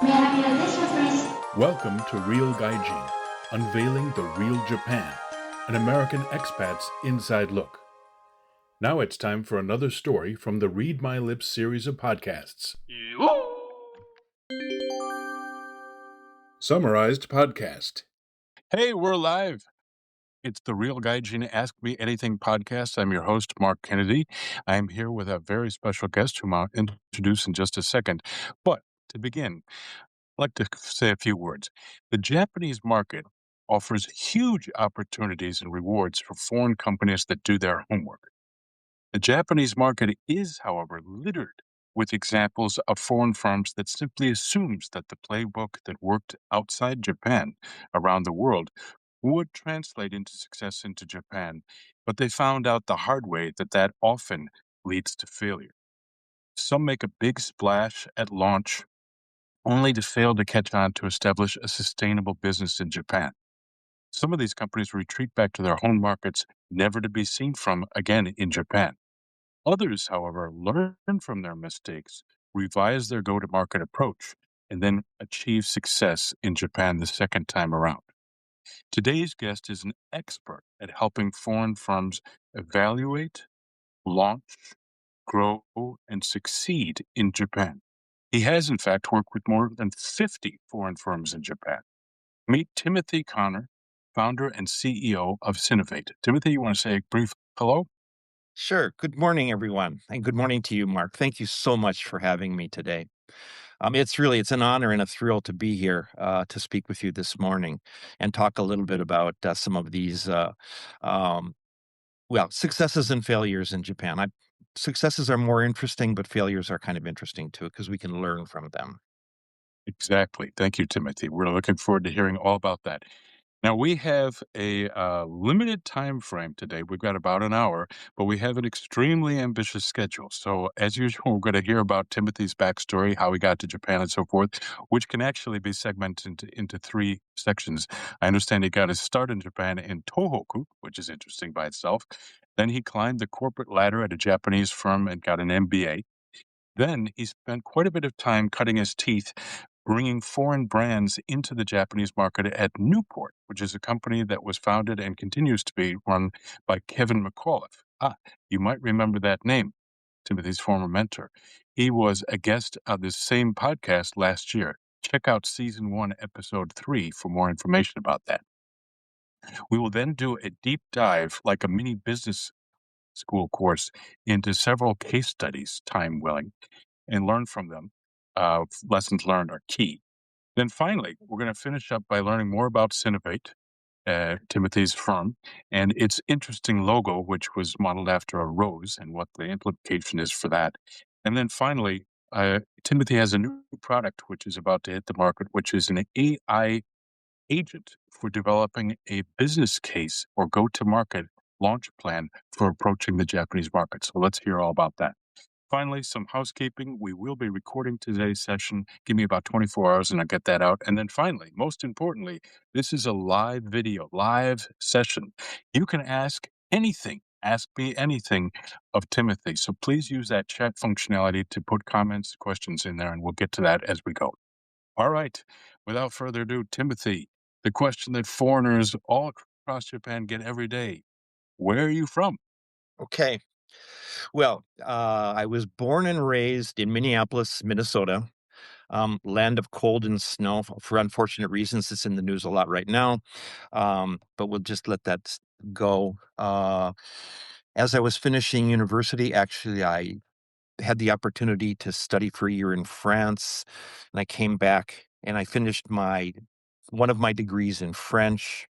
May I have your attention, please? Welcome to Real Gaijin, unveiling the real Japan, an American expat's inside look. Now it's time for another story from the Read My Lips series of podcasts. Summarized podcast. Hey, we're live. It's the Real Gaijin Ask Me Anything podcast. I'm your host, Mark Kennedy. I'm here with a very special guest whom I'll introduce in just a second. But to begin, I'd like to say a few words. The Japanese market offers huge opportunities and rewards for foreign companies that do their homework. The Japanese market is, however, littered with examples of foreign firms that simply assumes that the playbook that worked outside Japan around the world would translate into success into Japan, but they found out the hard way that that often leads to failure. Some make a big splash at launch only to fail to catch on to establish a sustainable business in Japan. Some of these companies retreat back to their home markets, never to be seen from again in Japan. Others, however, learn from their mistakes, revise their go-to-market approach, and then achieve success in Japan the second time around. Today's guest is an expert at helping foreign firms evaluate, launch, grow, and succeed in Japan. He has, in fact, worked with more than 50 foreign firms in Japan. Meet Timothy Connor, founder and CEO of Synnovate. Timothy, you want to say a brief hello? Sure. Good morning, everyone. And good morning to you, Mark. Thank you so much for having me today. It's an honor and a thrill to be here to speak with you this morning and talk a little bit about some of these, um, successes and failures in Japan. Successes are more interesting, but failures are kind of interesting too because we can learn from them. Exactly. Thank you, Timothy. We're looking forward to hearing all about that. Now, we have a limited time frame today. We've got about an hour, but we have an extremely ambitious schedule. So, as usual, we're going to hear about Timothy's backstory, how he got to Japan, and so forth, which can actually be segmented into three sections. I understand he got his start in Japan in Tohoku, which is interesting by itself. Then he climbed the corporate ladder at a Japanese firm and got an MBA. Then he spent quite a bit of time cutting his teeth bringing foreign brands into the Japanese market at Newport, which is a company that was founded and continues to be run by Kevin McAuliffe. You might remember that name, Timothy's former mentor. He was a guest on this same podcast last year. Check out season 1, episode 3 for more information about that. We will then do a deep dive, like a mini business school course, into several case studies, time willing, and learn from them. Lessons learned are key. Then finally, we're going to finish up by learning more about Synnovate, Timothy's firm, and its interesting logo, which was modeled after a rose, and what the implication is for that. And then finally, Timothy has a new product which is about to hit the market, which is an AI agent for developing a business case or go-to-market launch plan for approaching the Japanese market. So let's hear all about that. Finally, some housekeeping. We will be recording today's session. Give me about 24 hours and I'll get that out. And then finally, most importantly, this is a live video, live session. You can ask me anything of Timothy. So please use that chat functionality to put comments, questions in there, and we'll get to that as we go. All right. Without further ado, Timothy, the question that foreigners all across Japan get every day. Where are you from? Okay. I was born and raised in Minneapolis, Minnesota, land of cold and snow. For unfortunate reasons, it's in the news a lot right now, but we'll just let that go. As I was finishing university, actually, I had the opportunity to study for a year in France, and I came back and I finished one of my degrees in French,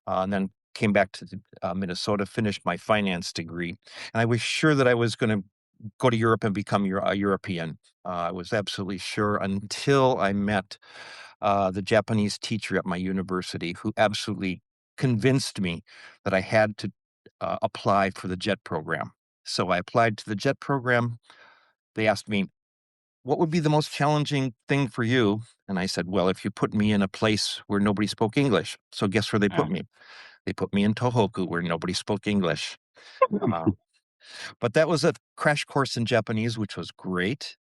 and then came back to Minnesota, finished my finance degree, and I was sure that I was going to go to Europe and become a European. I was absolutely sure until I met the Japanese teacher at my university, who absolutely convinced me that I had to apply for the JET program. So I applied to the JET program. They asked me, what would be the most challenging thing for you? And I said, well, if you put me in a place where nobody spoke English. So guess where they put me? They put me in Tohoku, where nobody spoke English. Uh, but that was a crash course in Japanese, which was great.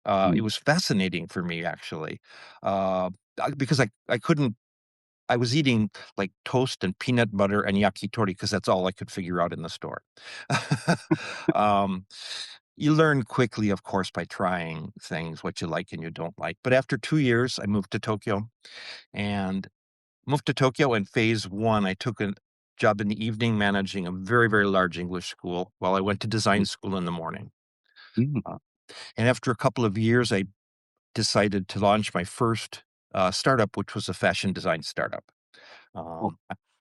It Mm. was fascinating for me actually, because I couldn't. I was eating like toast and peanut butter and yakitori because that's all I could figure out in the store. um, you learn quickly, of course, by trying things, what you like and you don't like. But after 2 years, I moved to Tokyo and in phase one. I took a job in the evening managing a very, very large English school while I went to design school in the morning. Mm. Uh, and after a couple of years, I decided to launch my first startup, which was a fashion design startup. Oh,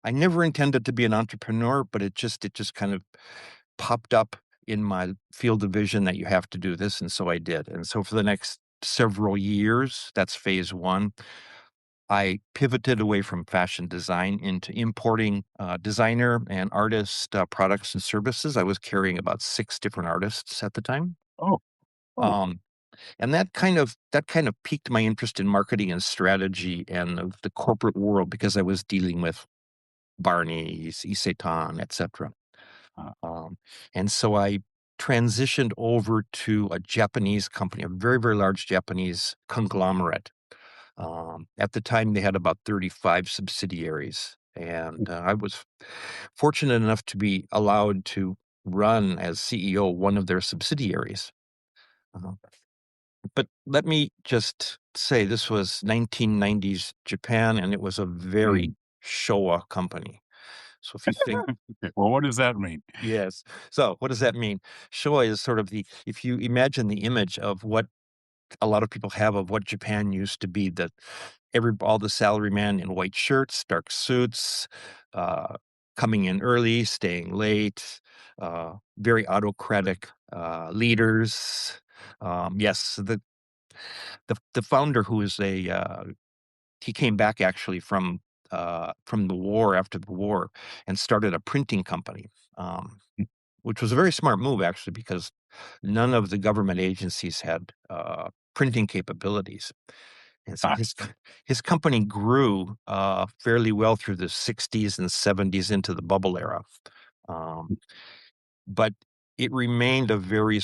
I never intended to be an entrepreneur, but it just kind of popped up in my field of vision that you have to do this, and so I did. And so for the next several years, that's phase one, I pivoted away from fashion design into importing designer and artist products and services. I was carrying about 6 different artists at the time. oh, oh. Um, and that kind of piqued my interest in marketing and strategy and of the corporate world because I was dealing with Barney's, Isetan, etc. Uh, Um, and so I transitioned over to a Japanese company, a very, very large Japanese conglomerate. At the time, they had about 35 subsidiaries. And I was fortunate enough to be allowed to run as CEO one of their subsidiaries. Uh, but let me just say this was 1990s Japan, and it was a mm. very Showa company. So if you think Okay, well, what does that mean? Yes. So what does that mean? Showa is sort of if you imagine the image of what a lot of people have of what Japan used to be, that all the salarymen in white shirts, dark suits, uh, coming in early, staying late, very autocratic leaders. Yes, the founder, who is he came back actually from the war, after the war, and started a printing company, um, which was a very smart move actually, because none of the government agencies had printing capabilities. And so Ah, his company grew fairly well through the 60s and 70s into the bubble era. Um, but it remained a very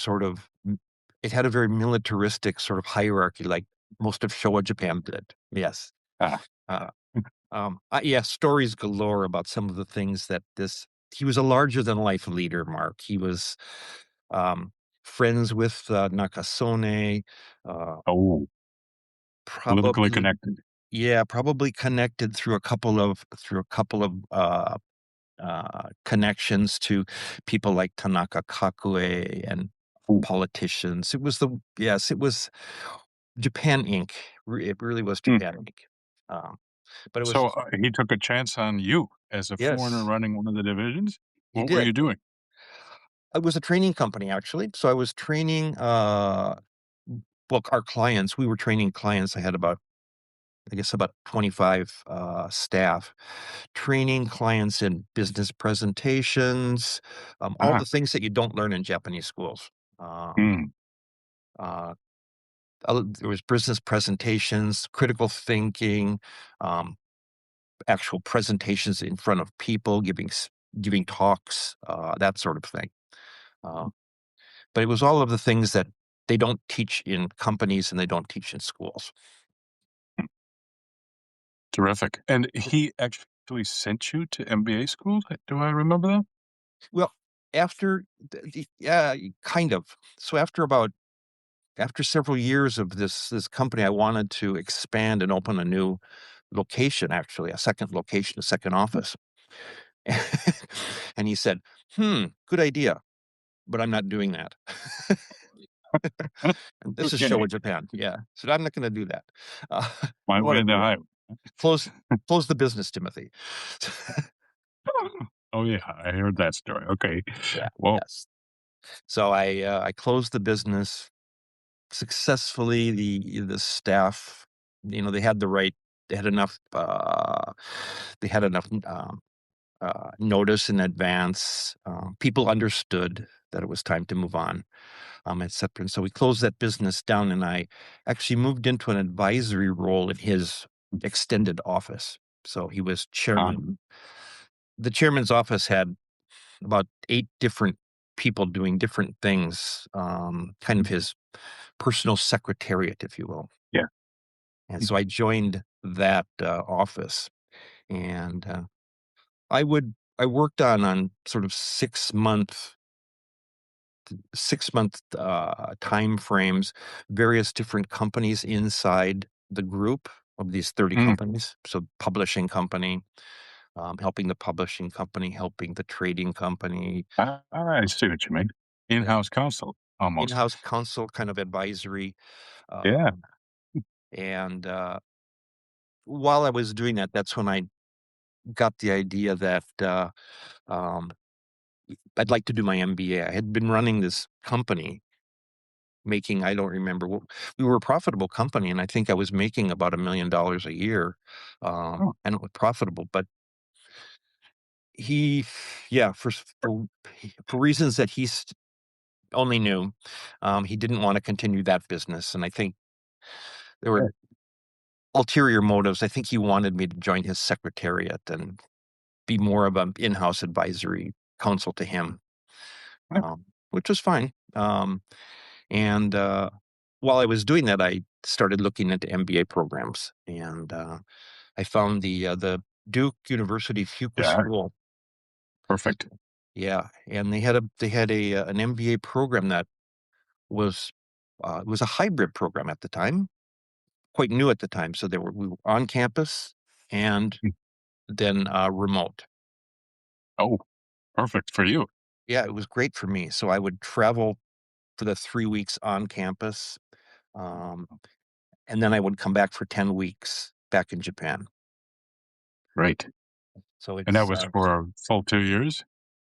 it had a very militaristic sort of hierarchy, like most of Showa Japan did. Yes. ah. Uh, yeah, stories galore about some of the things that he was a larger than life leader, Mark. He was um, friends with Nakasone, uh, Oh, politically probably, connected. yeah, probably connected through a couple of connections to people like Tanaka Kakue and Ooh. politicians. Yes, it was Japan Inc. It really was Mm. Japan Inc. Um, but it was, So he took a chance on you as a foreigner yes, running one of the divisions. he What were did. you doing? It was a training company, actually. So I was training, well, our clients. We were training clients. I had I guess, about 25 staff, training clients in business presentations, all Ah, the things that you don't learn in Japanese schools. Um, mm. uh, there was business presentations, critical thinking, um, actual presentations in front of people, giving talks, that sort of thing. Uh, But it was all of the things that they don't teach in companies and they don't teach in schools. Terrific. And he actually sent you to MBA school? Do I remember that? Well, after yeah, kind of. So after several years of this company, I wanted to expand and open a new location, actually, a second location, a second office. And he said, good idea, but I'm not doing that. And this is Okay. Showa Japan. Yeah. So I'm not going to do that. Uh, My I want way to in the grow. highway. Close, close the business, Timothy. Oh, yeah. I heard that story. Okay. Yeah. Well, Yes. So I closed the business successfully. The staff, they had enough notice in advance. People understood that it was time to move on, etc. And so we closed that business down, and I actually moved into an advisory role in his extended office. So he was uh, chairman. The chairman's office had about 8 different people doing different things, kind of his personal secretariat, if you will. Yeah. And so I joined that office, and I worked on sort of 6-month time frames, various different companies inside the group of these 30 Mm. companies. So publishing company, helping the publishing company, helping the trading company, I see what you mean. yeah, In-house counsel, almost. in-house counsel kind of advisory. Yeah. Um, and while I was doing that, that's when I got the idea that um, I'd like to do my MBA. I had been running this company making, I don't remember what, we were a profitable company, and I think I was making about $1 million a year. Oh, And it was profitable, but he, yeah, for reasons that he's only knew, he didn't want to continue that business. And I think there were right. ulterior motives. I think he wanted me to join his secretariat and be more of an in-house advisory counsel to him, Yeah. which was fine. And while I was doing that, I started looking into MBA programs, and I found the Duke University Fuqua Yeah. School. Perfect. Yeah, and they had an MBA program that was it was a hybrid program at the time, quite new at the time. So we were on campus and Mm. then remote. Oh, perfect for you. Yeah, it was great for me. So I would travel for the 3 weeks on campus, um, and then I would come back for 10 weeks back in Japan. Right. So And that it's was for a full 2 years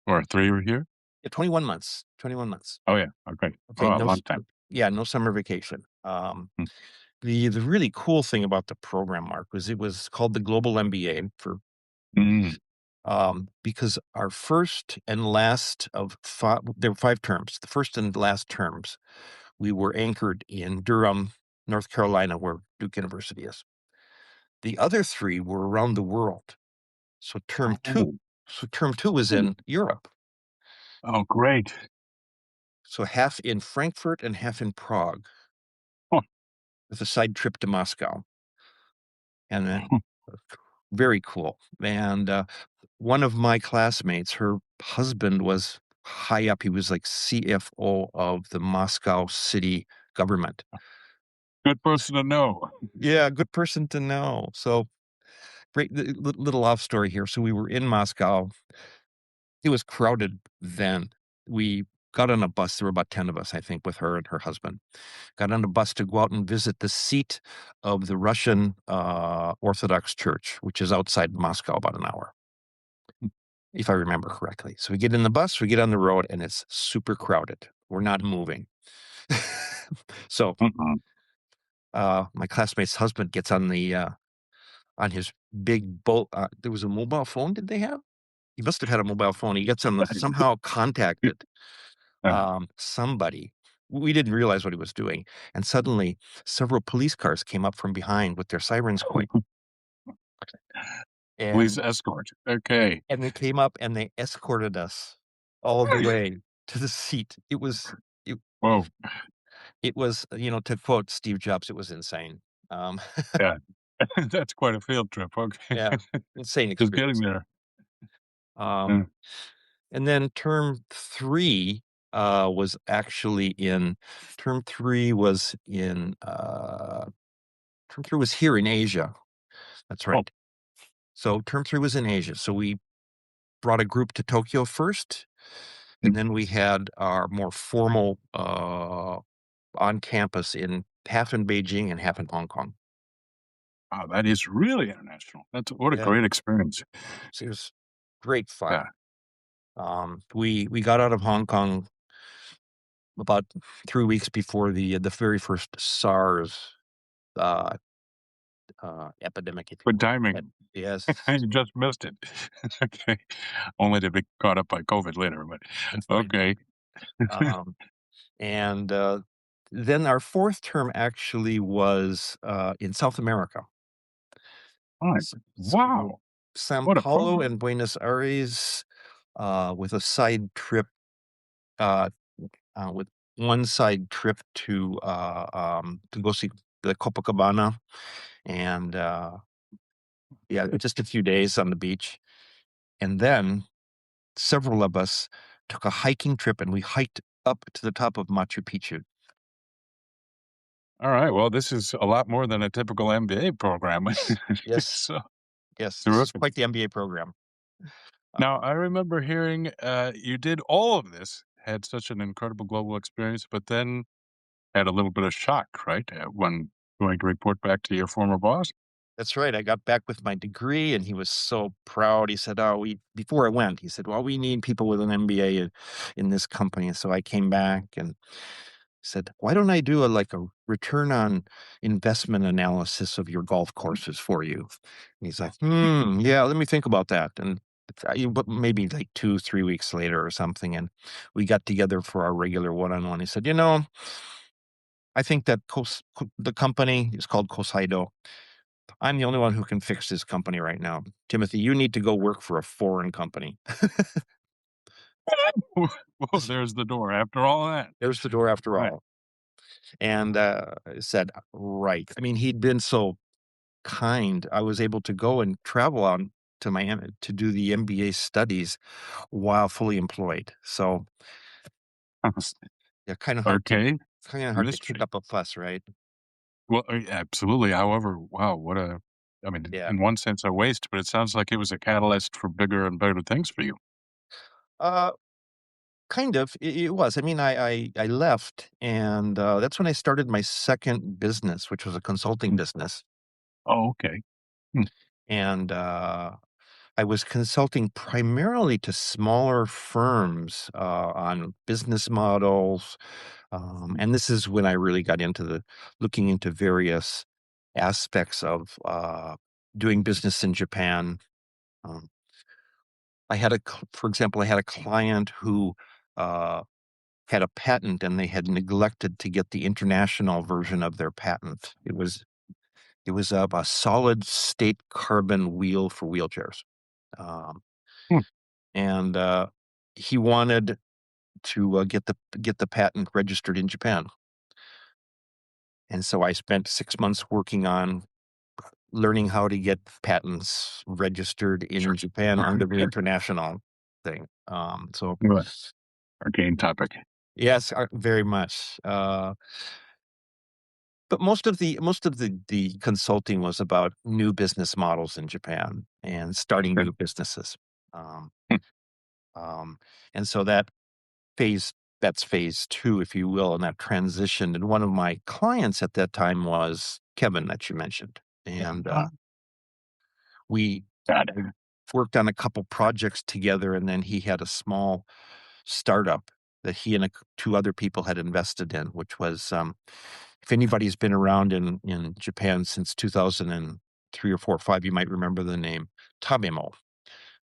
or a 3 year? yeah, 21 months. 21 months. Oh, yeah. Okay. Okay, Oh, a long time. yeah, no summer vacation. Mm. The really cool thing about the program, Mark, was it was called the Global MBA Mm. because our first and last of five, there were 5 terms. The first and last terms, we were anchored in Durham, North Carolina, where Duke University is. The other 3 were around the world. So term Oh. two, so term 2 was Oh, in Europe. oh, great. So half in Frankfurt and half in Prague, Huh. with a side trip to Moscow. And then very cool. And one of my classmates, her husband was high up. He was like CFO of the Moscow city government. Good person to know. Yeah, good person to know. So great little off story here. So we were in Moscow. It was crowded then. We got on a bus. There were about 10 of us, I think, with her and her husband. Got on a bus to go out and visit the seat of the Russian Orthodox Church, which is outside Moscow about an hour, if I remember correctly. So we get in the bus, we get on the road, and it's super crowded. We're not moving. So Mm-mm. my classmate's husband gets on his big boat. There was a mobile phone. Did they have? He must have had a mobile phone. He gets somehow contacted somebody. We didn't realize what he was doing, and suddenly several police cars came up from behind with their sirens going, Police and escort. Okay. they came up and they escorted us all the way to the seat. It, Whoa. it was, to quote Steve Jobs, it was insane. Um, Yeah. That's quite a field trip. Okay. yeah, insane Just getting experience. there. Um, Uh, and then was actually in term three was in term 3 was here in Asia. That's oh. right. So term 3 was in Asia. So we brought a group to Tokyo first, Mm. and then we had our more formal on campus in half in Beijing and half in Hong Kong. Wow, that is really international. That's what a Yeah, great experience. so it was great fun. Yeah. We got out of Hong Kong about 3 weeks before the very first SARS uh, epidemic, if you Good will. timing. Yes, You just missed it. Okay. Only to be caught up by COVID later, but that's right. okay. Um, and then our fourth term actually was in South America. Alright. So Wow. Sao What a Paulo program. and Buenos Aires with a side trip uh, with one side trip to go see the Copacabana, and yeah, just a few days on the beach, and then several of us took a hiking trip, and we hiked up to the top of Machu Picchu. All right. Well, this is a lot more than a typical MBA program. Yes, So yes, this is terrific. quite the MBA program. Now, I remember hearing you did all of this, had such an incredible global experience, but then had a little bit of shock, right? When going to report back to your former boss. That's right. I got back with my degree, and he was so proud. He said, "Oh, we," before I went, he said, "Well, we need people with an MBA in this company." And so I came back and said, "Why don't I do a return on investment analysis of your golf courses for you?" And he's like, yeah, let me think about that." And but maybe like 2, 3 weeks later or something, and we got together for our regular one-on-one. He said, "I think that the company is called Kosaido. I'm the only one who can fix this company right now. Timothy, you need to go work for a foreign company." Well, there's the door after all that. There's the door after Right. all. And I said, right. I mean, he'd been so kind. I was able to go and travel on to Miami to do the MBA studies while fully employed. So s- yeah, Okay. kind of hard to kick Mystery. up a fuss, right? Well, absolutely. However, wow, I mean, Yeah. in one sense, a waste, but it sounds like it was a catalyst for bigger and better things for you. Uh, Kind of. It was. I mean, I left, and that's when I started my second business, which was a consulting Mm. business. Oh, okay. Hmm. And I was consulting primarily to smaller firms on business models. And this is when I really got into looking into various aspects of doing business in Japan. Um, for example, I had a client who uh, had a patent, and they had neglected to get the international version of their patent. It was a solid state carbon wheel for wheelchairs. Um, Hmm. and he wanted to get the patent registered in Japan. And so I spent 6 months working on learning how to get patents registered in Sure. Japan under the international thing. So Well, arcane topic. yes, very much. But most of the consulting was about new business models in Japan and starting Okay. new businesses. Um, Hmm. um, and so that's phase two, if you will, and that transition. And one of my clients at that time was Kevin that you mentioned. And Ah, we got it. I worked on a couple projects together, and then he had a small startup that he and two other people had invested in, which was, if anybody's been around in Japan since 2003 or 4 or 5, you might remember the name Tabemo.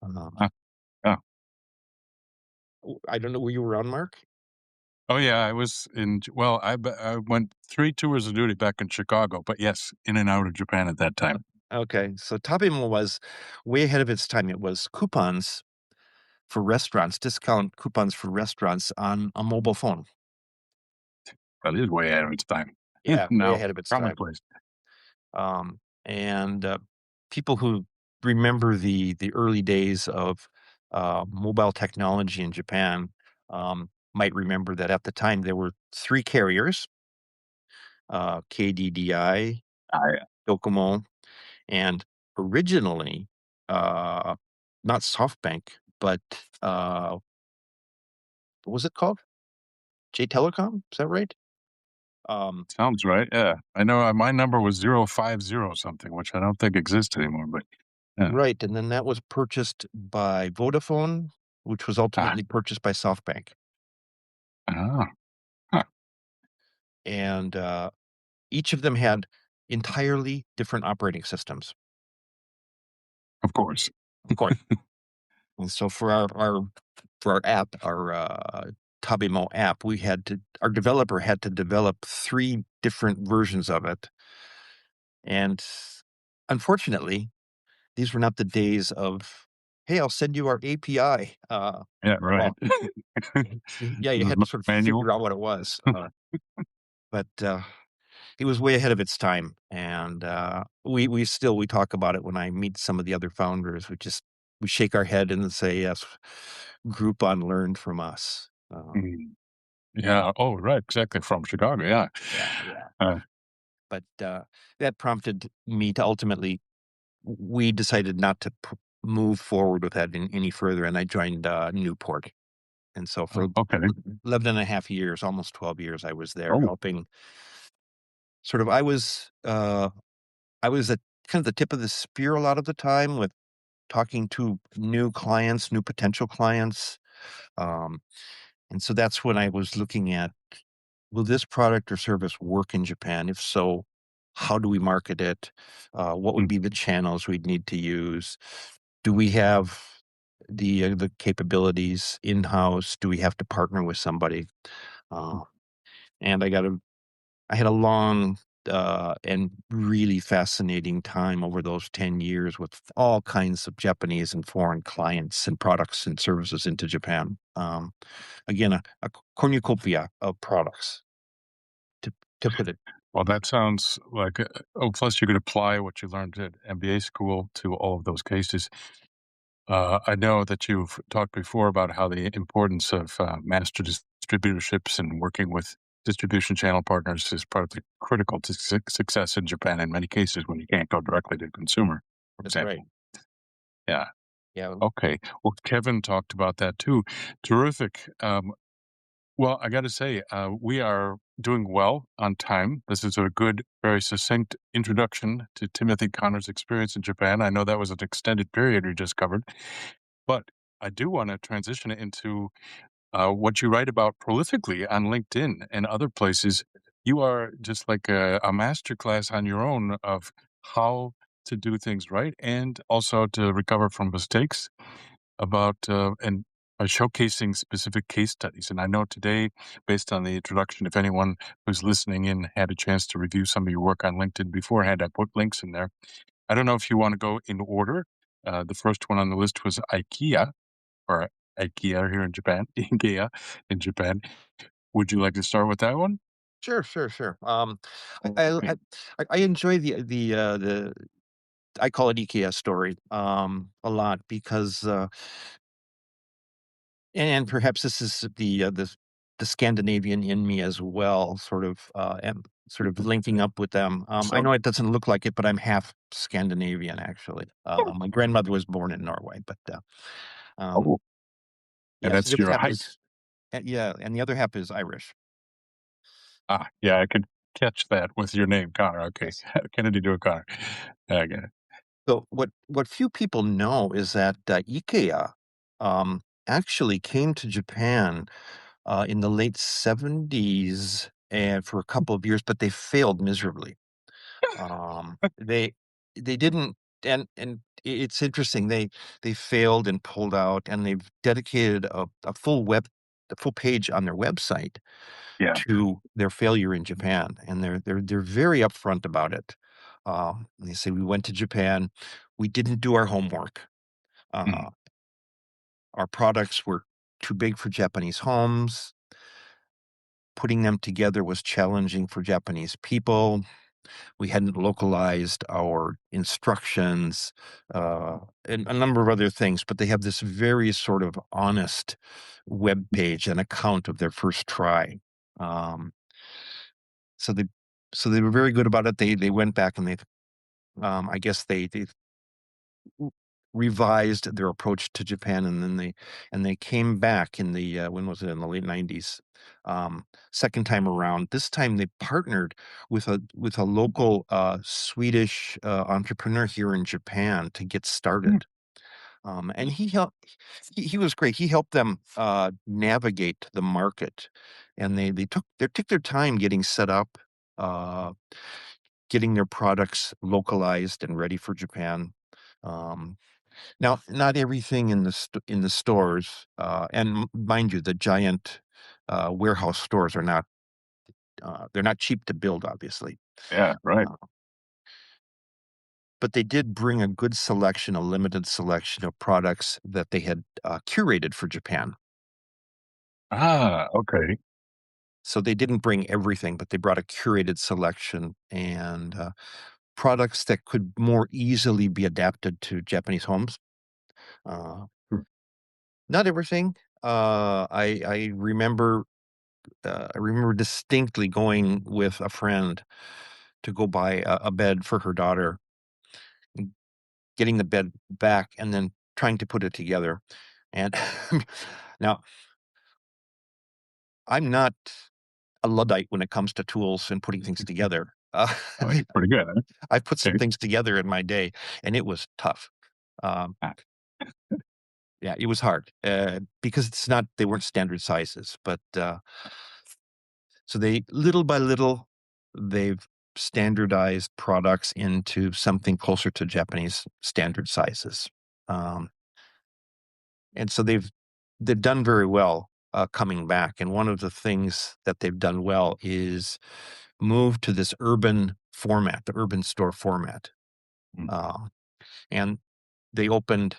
Um, Ah, ah. I don't know, were you around, Mark? Oh, yeah, I was well, I went 3 tours of duty back in Chicago, but yes, in and out of Japan at that time. Okay, so Tabemo was way ahead of its time. It was coupons for restaurants, discount coupons for restaurants on a mobile phone. That is way ahead of its time. Yeah, way Now ahead of its time. commonplace. And people who remember the early days of mobile technology in Japan might remember that at the time there were three carriers: KDDI, I Docomo, and originally uh, not SoftBank, but what was it called? J Telecom? Is that right? Um, Sounds right, yeah. I know, my number was 050 something, which I don't think exists anymore, but yeah. right, and then that was purchased by Vodafone, which was Ah, ultimately purchased by SoftBank. ah, huh, And each of them had entirely different operating systems, of course. of course. And so for our app, our Tabimo app, our developer had to develop three different versions of it. And unfortunately, these were not the days of "Hey, I'll send you our API." Yeah, right. Well, yeah, you There's had to no sort of manual. figure out what it was, but, it was way ahead of its time, and, we talk about it when I meet some of the other founders. We shake our head and say, "Yes, Groupon learned from us." Mm. Yeah. Oh, right. Exactly. From Chicago. Yeah. Yeah, yeah. Uh, But, that prompted me to ultimately we decided not to move forward with that any further, and I joined, Newport. And so for okay. 11 and a half years, almost 12 years, I was there Oh. helping sort of I was at kind of the tip of the spear a lot of the time with talking to new clients, new potential clients. Um, and so that's when I was looking at, will this product or service work in Japan? If so, how do we market it? What would Mm. be the channels we'd need to use? Do we have the capabilities in house? Do we have to partner with somebody? Uh, and I had a long and really fascinating time over those 10 years with all kinds of Japanese and foreign clients and products and services into Japan. Again, a cornucopia of products, to, to put it. Well, that sounds like, oh, plus you could apply what you learned at MBA school to all of those cases. I know that you've talked before about how the importance of master distributorships and working with distribution channel partners is part of the critical to success in Japan in many cases when you can't go directly to the consumer, for That's right. example. Yeah. Yeah. Okay. Well, Kevin talked about that too. Terrific. Well, I got to say, we are doing well on time. This is a good, very succinct introduction to Timothy Connor's experience in Japan. I know that was an extended period we just covered, but I do want to transition it into what you write about prolifically on LinkedIn and other places. You are just like a master class on your own of how to do things right and also to recover from mistakes about and by showcasing specific case studies. And I know today, based on the introduction, if anyone who's listening in had a chance to review some of your work on LinkedIn beforehand, I put links in there. I don't know if you want to go in order. The first one on the list was IKEA, or IKEA here in Japan, Ikea in Japan. Would you like to start with that one? Sure, sure, sure. I, Okay. I enjoy the I call it IKEA story a lot because and perhaps this is the Scandinavian in me as well, and sort of linking up with them. I So, know it doesn't look like it, but I'm half Scandinavian actually. My grandmother was born in Norway, but um, oh, and yeah, so the that's other your half height. is yeah, and the other half is Irish. Ah, yeah, I could catch that with your name, Connor. Okay, Yes. Kennedy to a Connor. I get it. So what few people know is that IKEA actually came to Japan in the late 70s and for a couple of years, but they failed miserably. Um, they they didn't and it's interesting. They failed and pulled out, and they've dedicated a full page on their website Yeah. to their failure in Japan, and they're very upfront about it. They say we went to Japan, we didn't do our homework. Mm. Uh, our products were too big for Japanese homes. Putting them together was challenging for Japanese people. We hadn't localized our instructions, and a number of other things, but they have this very sort of honest web page and account of their first try. Um, so they so they were very good about it. They went back and I guess they revised their approach to Japan, and then they came back in the when was it, in the late 90s, second time around. This time they partnered with a local Swedish entrepreneur here in Japan to get Mm. started. And he was great. He helped them navigate the market, and they took their time getting set up, uh, getting their products localized and ready for Japan. Um, Now, not everything in in the stores, and mind you, the giant warehouse stores are not they're not cheap to build, obviously. Yeah, right. Uh, but they did bring a good selection, a limited selection of products that they had curated for Japan. Ah, okay. So they didn't bring everything, but they brought a curated selection and products that could more easily be adapted to Japanese homes. Uh, Hmm. Not everything. I remember distinctly going with a friend to go buy a bed for her daughter, and getting the bed back, and then trying to put it together. And now I'm not a Luddite when it comes to tools and putting things together. Oh, you're pretty good, huh? I've put some Okay. things together in my day, and it was tough. Um, Ah, yeah, it was hard because they weren't standard sizes, but so they little by little they've standardized products into something closer to Japanese standard sizes. Um, and so they've done very well coming back. And one of the things that they've done well is move to this urban format, the urban store format. mm. Uh, and they opened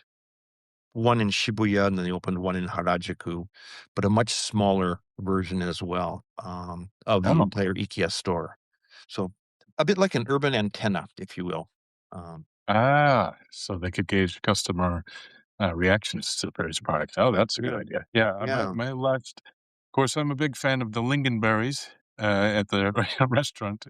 one in Shibuya and then they opened one in Harajuku, but a much smaller version as well of the Oh, entire Ikea store. So a bit like an urban antenna, if you will. Um, so they could gauge customer reactions to the various products. Oh, that's a good idea. Yeah, yeah, my last of course, I'm a big fan of the lingonberries, at the restaurant,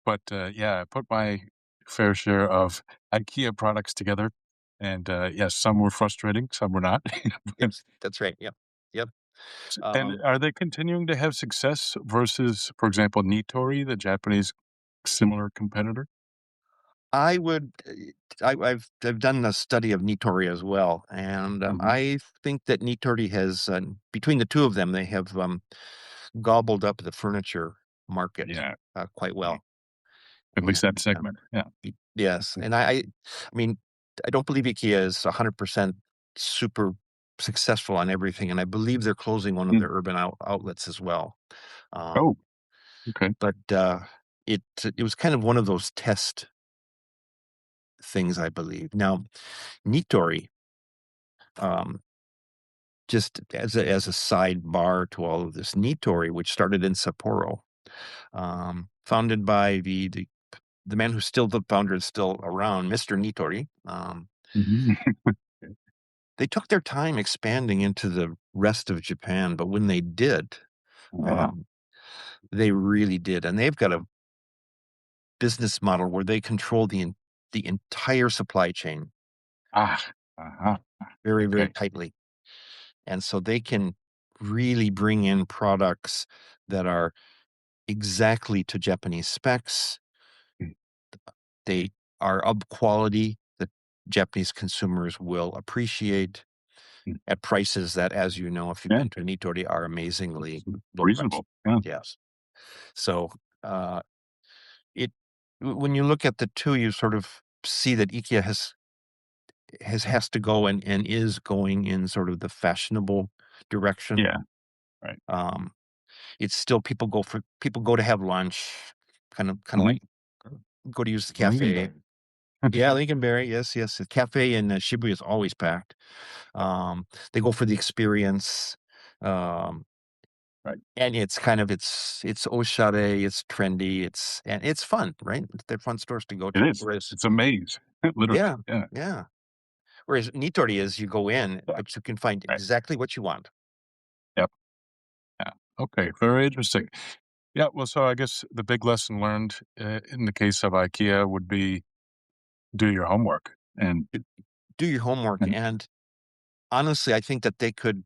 but, yeah, I put my fair share of IKEA products together, and, yes, some were frustrating, some were not. But yes, that's right. Yep, yep. and Um, are they continuing to have success versus, for example, Nitori, the Japanese similar competitor? I would. I've done a study of Nitori as well, and Mhm. I think that Nitori has between the two of them, they have gobbled up the furniture market Yeah, quite right. well. At least And that segment, yeah. yes, and I mean, I don't believe IKEA is 100% super successful on everything, and I believe they're closing one of Mm. their urban outlets as well. Um, Oh, okay. but it was kind of one of those test things, I believe. Now, Nitori, um, just as a sidebar to all of this, Nitori, which started in Sapporo, founded by the man who's still the founder is still around, Mr. Nitori. Mhm. They took their time expanding into the rest of Japan, but when they did, Yeah. um, they really did, and they've got a business model where they control the entire supply chain Ah, uh-huh. very, very Okay. tightly, and so they can really bring in products that are exactly to Japanese specs. Mm, They are of quality that Japanese consumers will appreciate mm. at prices that, as you know, if you've Yeah, been to Nitori, are amazingly low price. reasonable, yeah. Yes. So, it when you look at the 2, you sort of see that IKEA has to go and is going in sort of the fashionable direction. Yeah, right. Um, it's still people go to have lunch, kinda Mhm. like go to use the cafe. Lingonberry. Yeah, Lincolnberry, yes, yes. The cafe in, Shibuya is always packed. They go for the experience, um, Right. and it's kind of it's oshare, it's trendy, it's fun, right? They're fun stores to go It to. is. Whereas It's a maze, literally, yeah, yeah. yeah. Whereas Nitori is you go in, Yeah, but you can find right. exactly what you want. Yep, yeah. Okay, very interesting. Yeah, well, so I guess the big lesson learned, in the case of IKEA would be do your homework and Do do your homework, and and honestly, I think that they could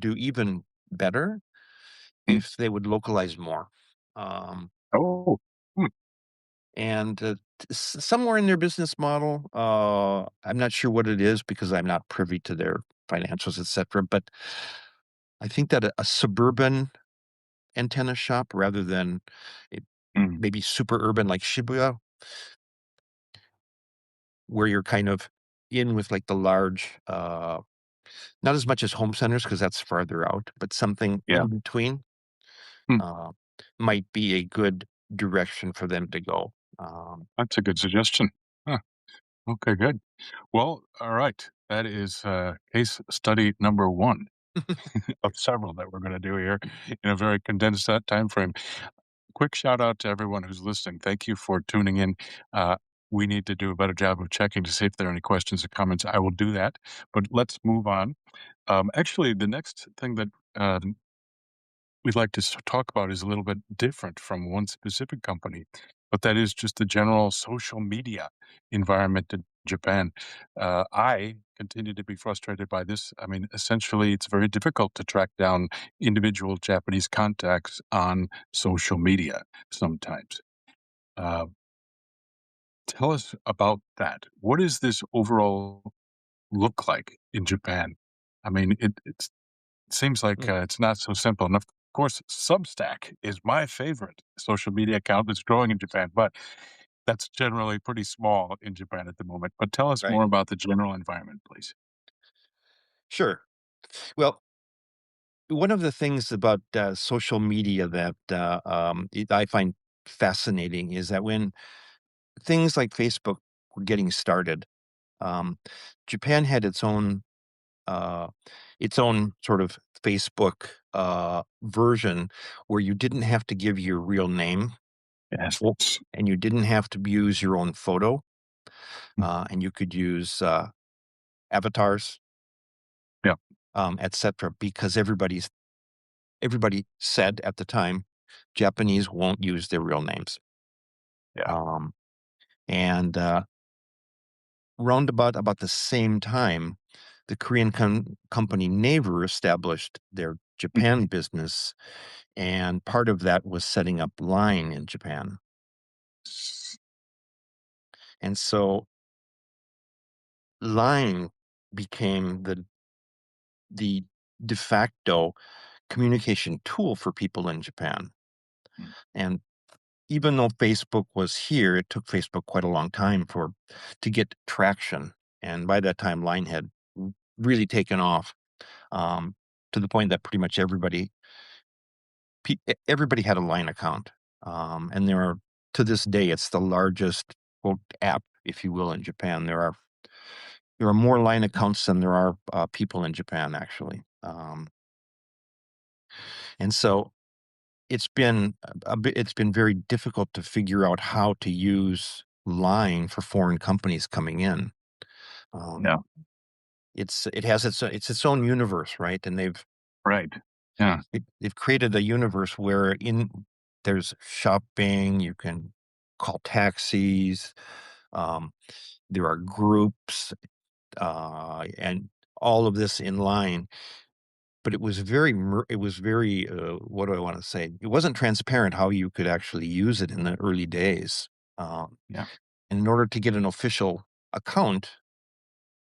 do even better mm, if they would localize more. Um oh, hmm, And, somewhere in their business model, I'm not sure what it is because I'm not privy to their financials, etcetera, but I think that a suburban antenna shop rather than it mm, maybe super urban like Shibuya, where you're kind of in with, like, the large, not as much as home centers because that's farther out, but something yeah, in between, hmm, uh, might be a good direction for them to go. Um that's a good suggestion. Huh. Okay, good. Well, all right. That is case study number one of several that we're going to do here in a very condensed time frame. Quick shout out to everyone who's listening. Thank you for tuning in. Uh, we need to do a better job of checking to see if there are any questions or comments. I will do that, but let's move on. Actually, the next thing that we'd like to talk about is a little bit different from one specific company, but that is just the general social media environment in Japan. I continue to be frustrated by this. I mean, essentially, it's very difficult to track down individual Japanese contacts on social media sometimes. Uh, Tell us about that. What does this overall look like in Japan? I mean, it's seems like, Mm, it's not so simple, and of course, Substack is my favorite social media account that's growing in Japan, but that's generally pretty small in Japan at the moment. But tell us right. more about the general environment, please. Sure. Well, one of the things about social media that I find fascinating is that when things like Facebook were getting started, um, Japan had uh, its own sort of Facebook version where you didn't have to give your real name Yes. and you didn't have to use your own photo, Mm, and you could use avatars, yeah, etc. Because everybody said at the time Japanese won't use their real names. yeah. Um, and about the same time, the Korean company Naver established their Mm, Japan business, and part of that was setting up Line in Japan. And so Line became the de facto communication tool for people in Japan. mm, And even though Facebook was here, it took Facebook quite a long time to get traction. And by that time, Line had really taken off, um, to the point that pretty much everybody had a Line account. And there are to this day, it's the largest quote app, if you will, in Japan. There are more Line accounts than there are people in Japan, actually. And so it's been very difficult to figure out how to use Line for foreign companies coming in. Um, yeah, it's its own universe, right? And right. Yeah, they've created a universe where in there's shopping, you can call taxis, um, there are groups, and all of this in Line. But it was very, what do I wanna say? It wasn't transparent how you could actually use it in the early days. Um, yeah, and in order to get an official account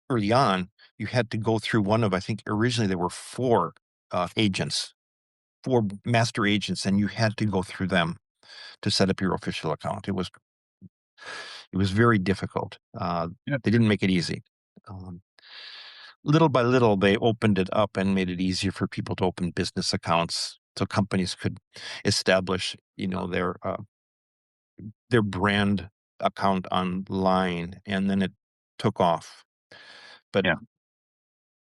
early on, you had to go through one of I think originally there were 4, agents, 4 master agents, and you had to go through them to set up your official account. It was very difficult. yeah, They didn't make it easy. Um, Little by little, they opened it up and made it easier for people to open business accounts so companies could establish, their brand account online, and then it took off. But yeah,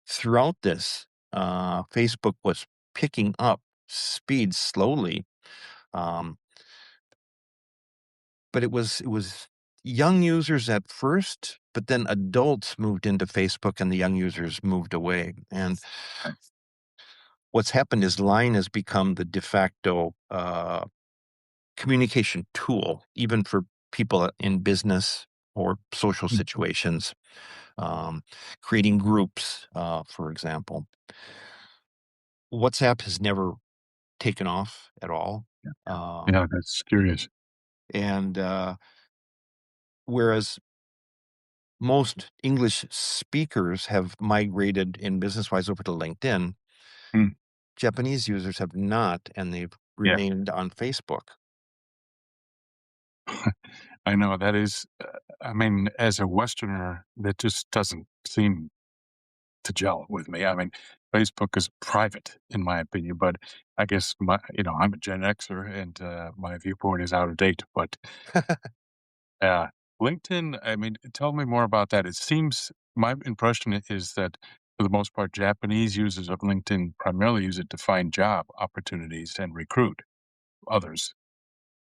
throughout this, Facebook was picking up speed slowly, um, but it was young users at first, but then adults moved into Facebook and the young users moved away. And right. what's happened is Line has become the de facto communication tool, even for people in business or social Mm, situations, um, creating groups, for example. WhatsApp has never taken off at all. yeah, Um, yeah, that's curious. and whereas most English speakers have migrated in business wise over to LinkedIn, Mm, Japanese users have not, and they've yeah. remained on Facebook. I know that is, I mean, as a Westerner, that just doesn't seem to gel with me. I mean, Facebook is private, in my opinion, but I guess I'm a Gen Xer and my viewpoint is out of date. But yeah, LinkedIn, I mean, tell me more about that. It seems my impression is that for the most part, Japanese users of LinkedIn primarily use it to find job opportunities and recruit others.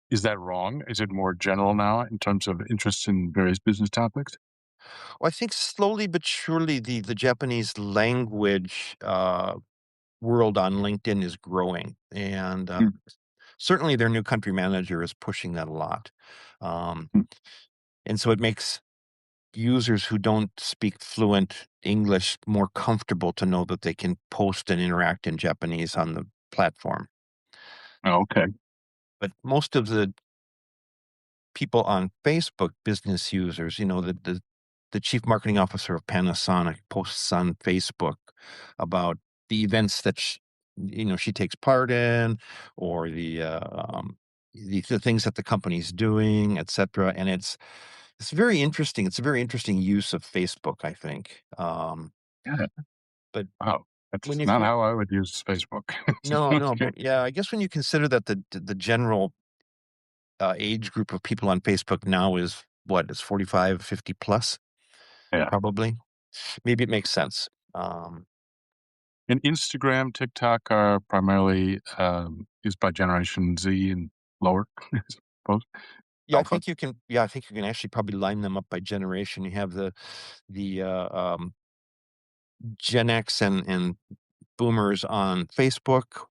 Is that wrong? Is it more general now in terms of interest in various business topics? Well, I think slowly but surely the Japanese language world on LinkedIn is growing, and Mm, certainly their new country manager is pushing that a lot. Um, mm. and so it makes users who don't speak fluent English more comfortable to know that they can post and interact in Japanese on the platform. Oh, okay. But most of the people on Facebook, business users, the chief marketing officer of Panasonic posts on Facebook about the events that she takes part in, or the things that the company's doing, etc. And it's very interesting. It's a very interesting use of Facebook, I think. Yeah. But Wow. when That's you not how I would use Facebook. no, Okay. but yeah, I guess when you consider that the general age group of people on Facebook now is what is 45, 50 plus, Yeah. probably. Maybe it makes sense. And Instagram, TikTok are primarily used by Generation Z and lower, I suppose. Yeah, I Alpha. think you can. Yeah, I think you can actually probably line them up by generation. You have the Gen X and Boomers on Facebook.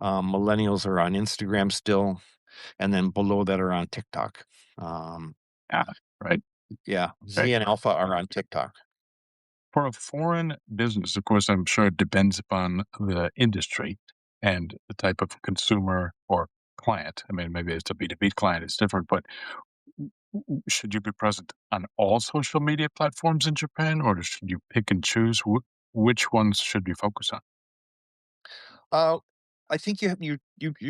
Millennials are on Instagram still, and then below that are on TikTok. Um, Yeah. Right. yeah, Right. Z and Alpha are on TikTok. For a foreign business, of course, I'm sure it depends upon the industry and the type of consumer or client. I mean, maybe it's a B2B client, it's different, but should you be present on all social media platforms in Japan, or should you pick and choose which ones should you focus on? Uh, I think you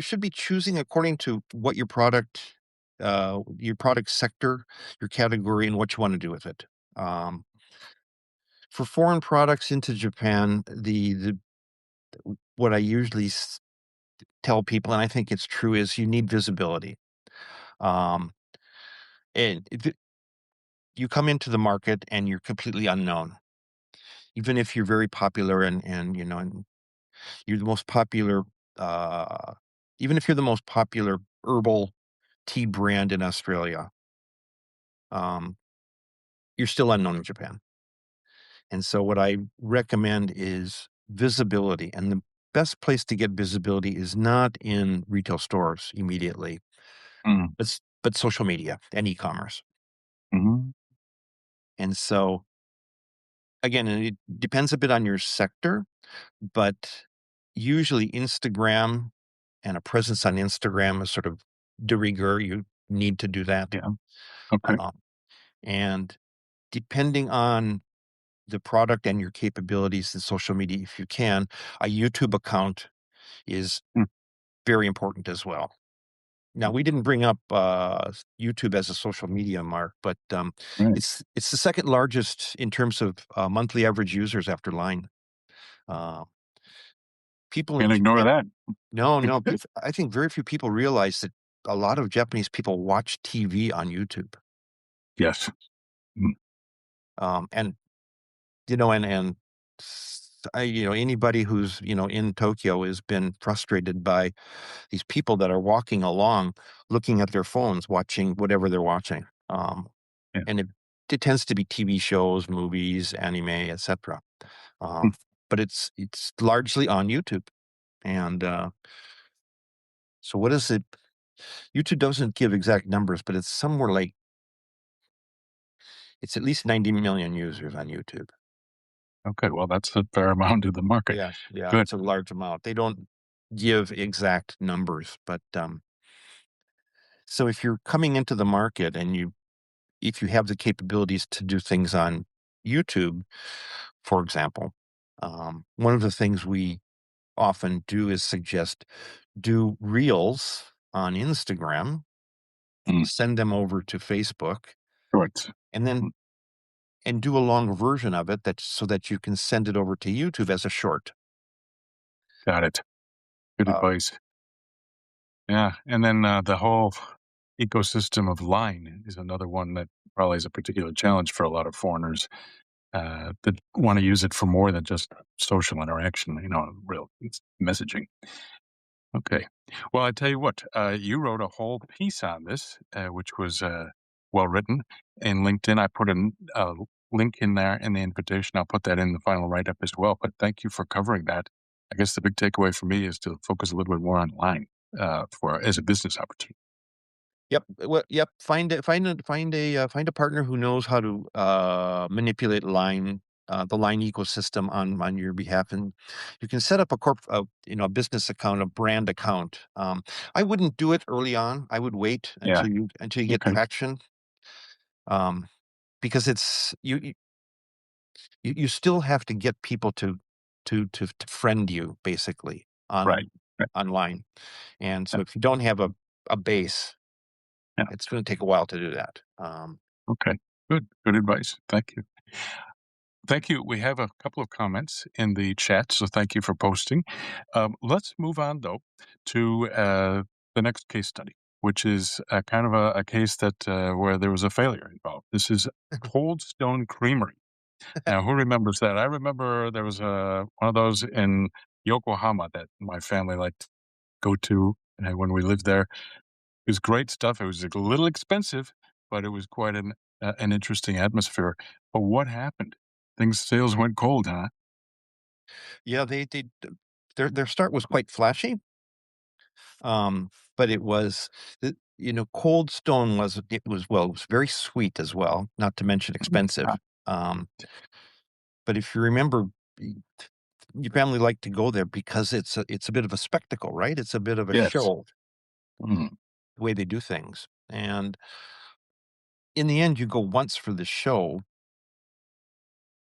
should be choosing according to what your product sector, your category, and what you want to do with it. Um, for foreign products into Japan, the what I usually tell people, and I think it's true, is you need visibility. Um, and you come into the market and you're completely unknown, even if you're very popular and you're the most popular. Uh, Even if you're the most popular herbal tea brand in Australia, um, you're still unknown in Japan. And so what I recommend is visibility. And the best place to get visibility is not in retail stores immediately, Mm, but social media and e-commerce. mhm. And so again, and it depends a bit on your sector, but usually Instagram and a presence on Instagram is sort of de rigueur. You need to do that. Yeah. Okay. Um, and depending on the product and your capabilities in social media, if you can, a YouTube account is Mm, very important as well. Now, we didn't bring up YouTube as a social media, Mark, but right. it's the second largest in terms of monthly average users after Line. Uh, People in Can't ignore Japan, that. no, because I think very few people realize that a lot of Japanese people watch TV on YouTube. Yes. Mm, And anybody who's in Tokyo has been frustrated by these people that are walking along, looking at their phones, watching whatever they're watching. yeah. And it tends to be TV shows, movies, anime, etc. Mm, Um, but it's largely on YouTube. And so what is it? YouTube doesn't give exact numbers, but it's somewhere like it's at least 90 million users on YouTube. okay. Well, that's a fair amount of the market. Yeah, yeah, Good. it's a large amount. They don't give exact numbers, but so if you're coming into the market and if you have the capabilities to do things on YouTube, for example, one of the things we often do is suggest do reels on Instagram, Mm, send them over to Facebook, shorts. and then Mm, and do a long version of it that so that you can send it over to YouTube as a short. got it. Good Uh, advice. Yeah. And then the whole ecosystem of line is another one that probably is a particular challenge for a lot of foreigners that want to use it for more than just social interaction, real it's messaging. Okay. Well, I tell you what, you wrote a whole piece on this, which was well written. In LinkedIn, I put a link in there in the invitation. I'll put that in the final write up as well. But thank you for covering that. I guess the big takeaway for me is to focus a little bit more on line for as a business opportunity. Yep. Well, yep. Find a partner who knows how to manipulate the line ecosystem on your behalf, and you can set up a business account, a brand account. I wouldn't do it early on. I would wait Yeah. until you get Okay. traction, um, because it's you still have to get people to friend you basically Right. Right. online, and Yeah. so if you don't have a base, Yeah. it's going to take a while to do that. Okay. Good. Good advice. Thank you. Thank you. We have a couple of comments in the chat, so thank you for posting. Let's move on, though, to the next case study, which is kind of a case that where there was a failure involved. This is Cold Stone Creamery. Now, who remembers that? I remember there was one of those in Yokohama that my family liked to go to when we lived there. It was great stuff. It was a little expensive, but it was quite an interesting atmosphere. But what happened? Things sales went cold, huh? Yeah, their start was quite flashy, but Cold Stone it was very sweet as well, not to mention Ah, expensive. Um, but if you remember, y your family liked to go there because it's a bit of a spectacle, right? It's a bit of a yes. show, Mm, the way they do things, and in the end, you go once for the show,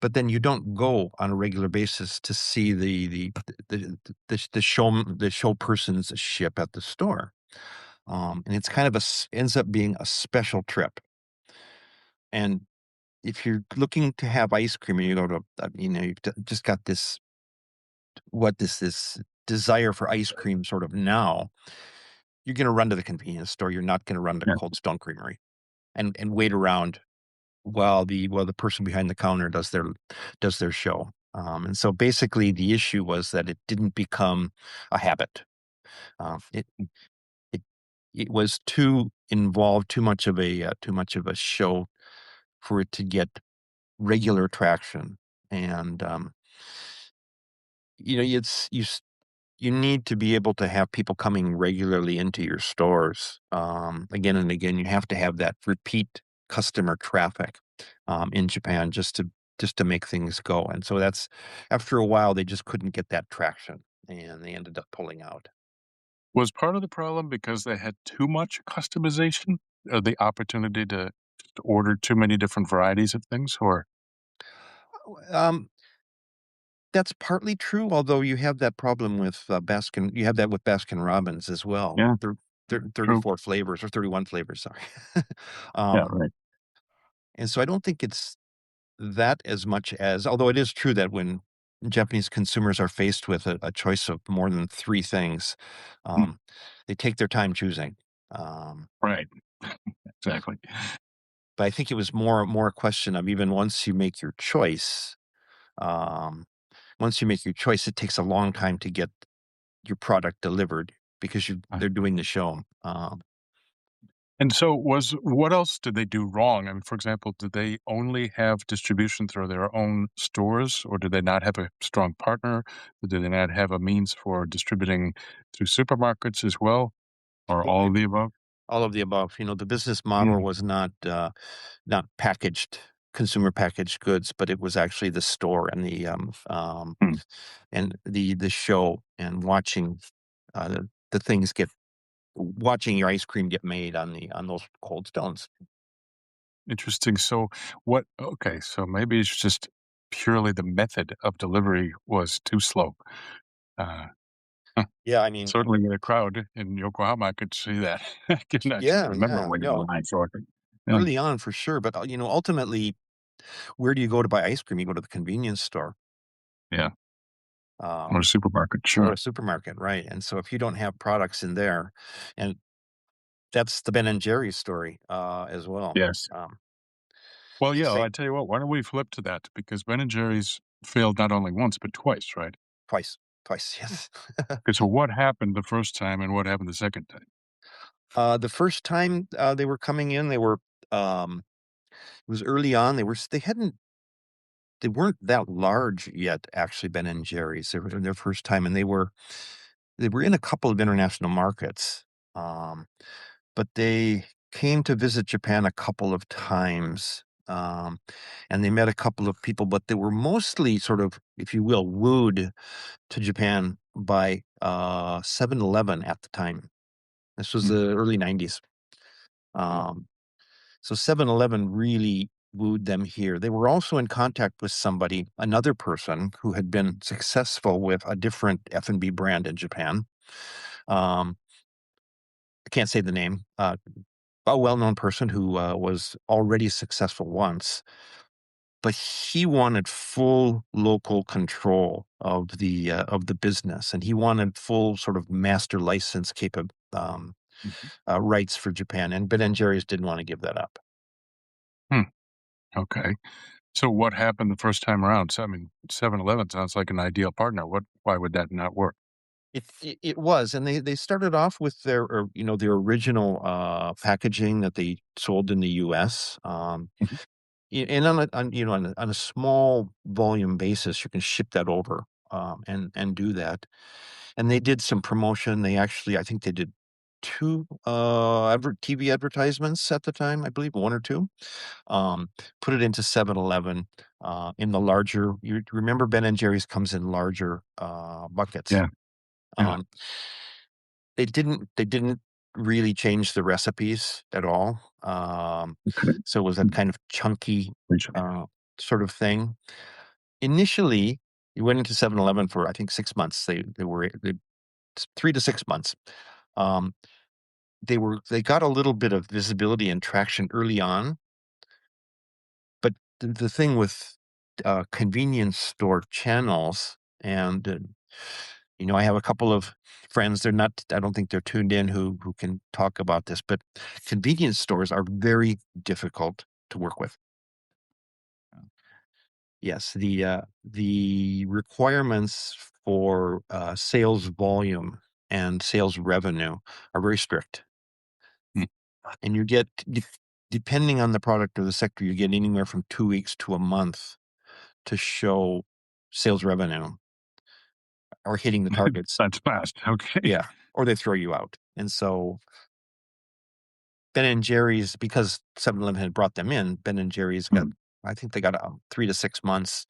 but then you don't go on a regular basis to see the show person's ship at the store. And it's kind of ends up being a special trip. And if you're looking to have ice cream and you go to, just got this desire for ice cream sort of now, you're going to run to the convenience store. You're not going to run to yeah. Cold Stone Creamery and wait around while the person behind the counter does their show. And so basically, the issue was that it didn't become a habit. It it was too involved, too much of a show for it to get regular traction, and, you need to be able to have people coming regularly into your stores, again and again. You have to have that repeat customer traffic, in Japan just to make things go, and so that's after a while, they just couldn't get that traction, and they ended up pulling out. Was part of the problem because they had too much customization, or the opportunity to just order too many different varieties of things, or Um That's partly true, although you have that problem with, you have that with Baskin Robbins as well. yeah, They're true. 34 flavors or 31 flavors, sorry. Yeah, Um, right. and so I don't think it's that as much as, although it is true that when Japanese consumers are faced with a choice of more than 3 things, Mm, um, they take their time choosing. Um, right. Exactly. but I think it was more a question of, even um, once you make your choice, it takes a long time to get your product delivered because they're doing the show. And so was what else did they do wrong? I mean, for example, did they only have distribution through their own stores, or did they not have a strong partner? Did they not have a means for distributing through supermarkets as well, or It all it of the above? all of the above. The business model Mm, was not consumer packaged goods, but it was actually the store mm. and the show and the things get watching your ice cream get made on those cold stones. Interesting. So what okay, so maybe it's just purely the method of delivery was too slow. Uh, huh, Yeah, I mean, certainly in a crowd in Yokohama, I could see that. I can actually yeah, remember yeah, waiting in line for it. Yeah, early on for sure, but, ultimately, where do you go to buy ice cream? You go to the convenience store. yeah, or a Um supermarket, Or sure. a supermarket, right, and so if you don't have products in there, and that's the Ben and Jerry's story, as well. Yes. Um, Well, yeah, Same I tell you what, why don't we flip to that? Because Ben& and Jerry's failed not only once, but twice, right? twice, twice, yes. Okay, so what happened the first time and what happened the second time? The first time, they were coming in, it was early on, they weren't that large yet, actually, Ben& and Jerry's. They were in their first time, and they were in a couple of international markets, um, but they came to visit Japan a couple of times, and they met a couple of people, but they were mostly sort of, if you will, wooed to Japan by, 7-Eleven at the time. This was Mm, the early '90s. Um, so 7-Eleven really wooed them here. They were also in contact with somebody, another person who had been successful with a different F&B brand in Japan. Um, I can't say the name. A well-known person who, was already successful once, but he wanted full local control of the business, and he wanted full sort of master license mhm. rights for Japan, and Ben& and Jerry's didn't wanna give that up. Hmm, okay. So what happened the first time around? So, I mean, 7-Eleven sounds like an ideal partner. Why would that not work? It was, and they started off with their original, packaging that they sold in the US, Mhm. and on a small volume basis, you can ship that over, and do that. And they did some promotion. They actually, I think they did 2, TV advertisements at the time, I believe, 1 or 2. Um, Put it into 7-Eleven, in the larger, you remember Ben& and Jerry's comes in larger, buckets. Yeah, yeah. Um, they didn't really change the recipes at all. Okay. So it was that Mm, kind of chunky, regional. uh, sort of thing. Initially, you went into 7-Eleven for, I think, 6 months. They 3 to 6 months. Um, they got a little bit of visibility and traction early on, but the thing with, convenience store channels and, I have a couple of friends, I don't think they're tuned in who can talk about this, but convenience stores are very difficult to work with. Yes, the requirements for, sales volume and sales revenue are very strict, Mm, and you get depending on the product or the sector, you get anywhere from 2 weeks to a month to show sales revenue or hitting the targets. that's fast. Okay. Yeah, or they throw you out, and so Ben& and Jerry's, because 7-Eleven had brought them in, Ben& and Jerry's got, Mm, I think they got, 3 to 6 months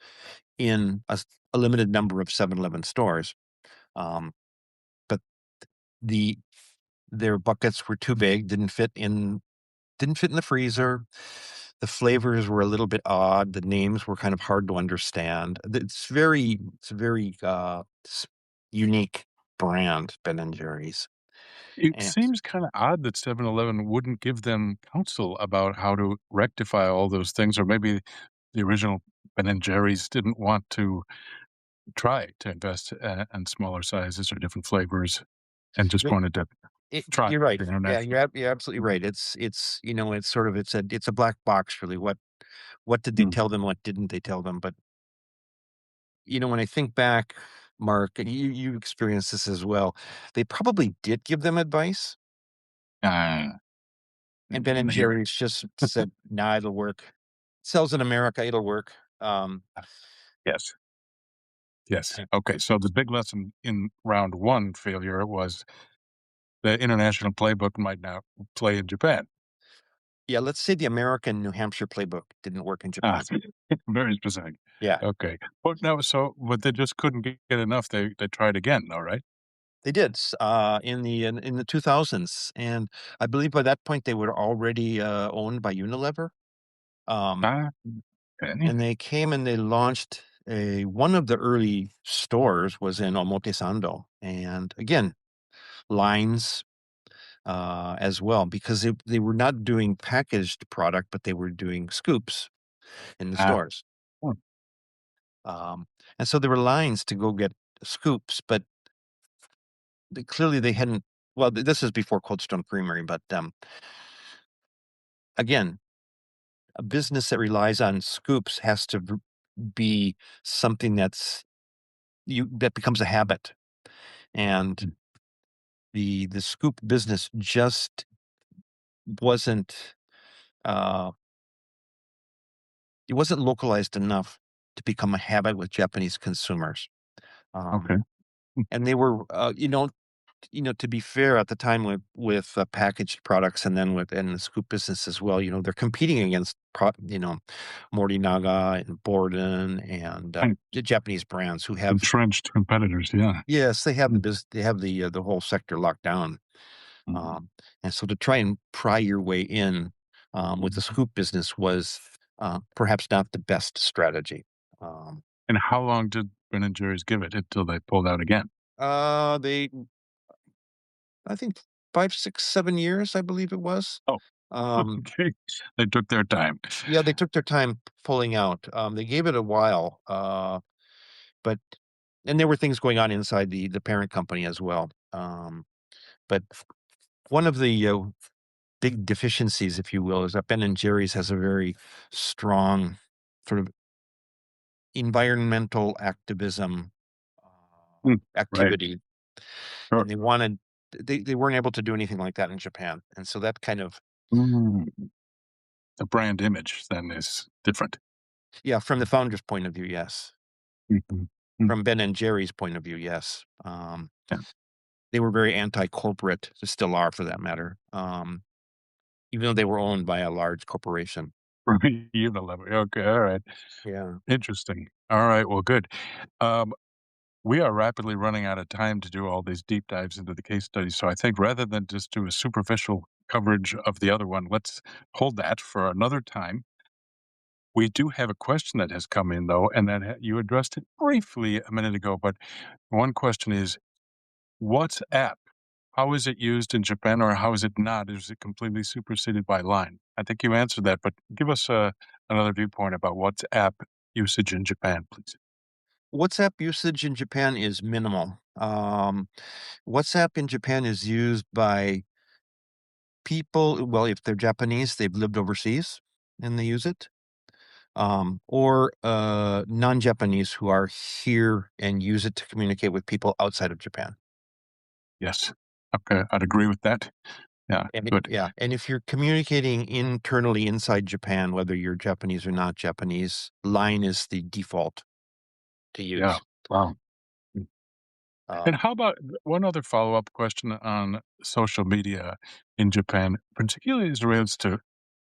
in a limited number of 7-Eleven stores, um, but the their buckets were too big, didn't fit in the freezer. The flavors were a little bit odd, the names were kind of hard to understand. It's a very, unique brand, Ben& and Jerry's, it and seems kinda odd that 7-Eleven wouldn't give them counsel about how to rectify all those things, or maybe the original Ben& and Jerry's didn't want to try to invest, in smaller sizes or different flavors and just wanted to try You're right. the Yeah, international. you're absolutely right. It's sort of it's a black box really. What did they Mm. tell them? What didn't they tell them? But, when I think back, Mark, and you experienced this as well, they probably did give them advice, Ah, and Ben& and and here Jerry's just said, "Nah, it'll work. Sells in America, it'll work." yes, yes. Uh, Okay, so the big lesson in round 1 failure was the international playbook might not play in Japan. yeah, let's say the American New Hampshire playbook didn't work in Ah, Japan. very specific. Yeah, Okay. Well, no, but they just couldn't get enough. They tried again, though, right? they did, in the 2000s, and I believe by that point, they were already, owned by Unilever. Um, Ah, okay. and they came and they launched one of the early stores was in Omotesando, and again, lines, as well, because they were not doing packaged product, but they were doing scoops in the Ah, stores. hmm, Um, and so there were lines to go get scoops, but clearly they hadn't well, this is before Cold Stone Creamery, but again, a business that relies on scoops has to be something that becomes a habit, and the scoop business just wasn't uh, it wasn't localized enough to become a habit with Japanese consumers. Okay. And they were, to be fair, at the time with packaged products, and then in the scoop business as well, they're competing against Morinaga and Borden and Right. the Japanese brands who have. Entrenched competitors, yeah. Yes, they have Mm. the whole sector locked down. Mhm. And so to try and pry your way in with the scoop business was perhaps not the best strategy. Um, And how long did Ben& Jerry's give it until they pulled out again? they, I think 5, 6, 7 years, I believe it was. Oh, Um, okay. They took their time. yeah, they took their time pulling out. They gave it a while, but and there were things going on inside the parent company as well. But one of the big deficiencies, if you will, is that Ben and Jerry's has a very strong sort of environmental activism Mm, right. activity, Sure. and they weren't able to do anything like that in Japan, and so that kind of, Mm. The brand image then is different. yeah, from the founder's point of view, yes. Mhm. Mm, From Ben and Jerry's point of view, yes. yeah. They were very anti-corporate, they still are for that matter, even though they were owned by a large corporation. Right. Unilever. Okay. All right. Yeah. Interesting. All right. Well, good. Um, we are rapidly running out of time to do all these deep dives into the case studies. So I think rather than just do a superficial coverage of the other one, let's hold that for another time. We do have a question that has come in, though, and that you addressed it briefly a minute ago. But one question is WhatsApp. How is it used in Japan, or how is it not? Is it completely superseded by Line? I think you answered that, but give us another viewpoint about WhatsApp usage in Japan, please. WhatsApp usage in Japan is minimal. WhatsApp in Japan is used by people, well, if they're Japanese, they've lived overseas and they use it, or non-Japanese who are here and use it to communicate with people outside of Japan. Yes. Okay, I'd agree with that. Yeah, good. Yeah, and if you're communicating internally inside Japan, whether you're Japanese or not Japanese, Line is the default to Yeah. use. Wow. Uh, And how about one other follow-up question on social media in Japan, particularly as it relates to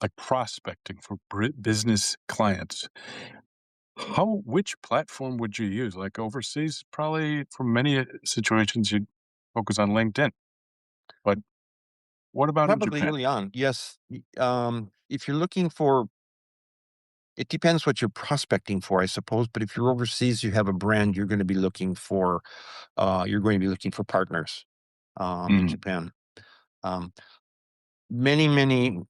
like prospecting for business clients? Which platform would you use? Like overseas, probably for many situations, you'd focus on LinkedIn. But what about in Probably Japan? early on, yes. If you're looking for, it depends what you're prospecting for, I suppose. But if you're overseas, you have a brand, you're going to be looking for partners in Mm, Japan. Um, many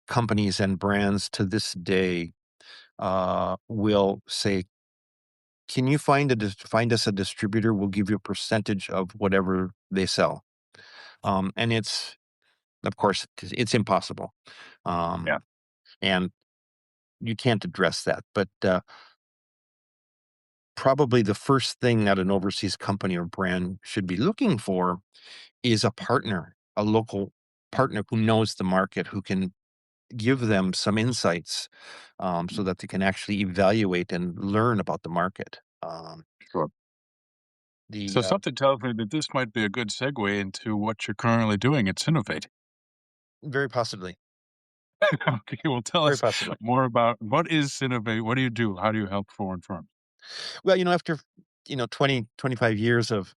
companies and brands to this day will say, "Can you find us a distributor? We'll give you a percentage of whatever they sell." And of course, it's impossible, yeah, um, and you can't address that. But probably the first thing that an overseas company or brand should be looking for is a partner, a local partner who knows the market, who can give them some insights, so that they can actually evaluate and learn about the market. sure. The So something tells me that this might be a good segue into what you're currently doing at Synnovate. Very possibly, Okay, well, tell very us possibly. more about what is Synnovate? What do you do? How do you help foreign firms? Well, after 20, 25 years of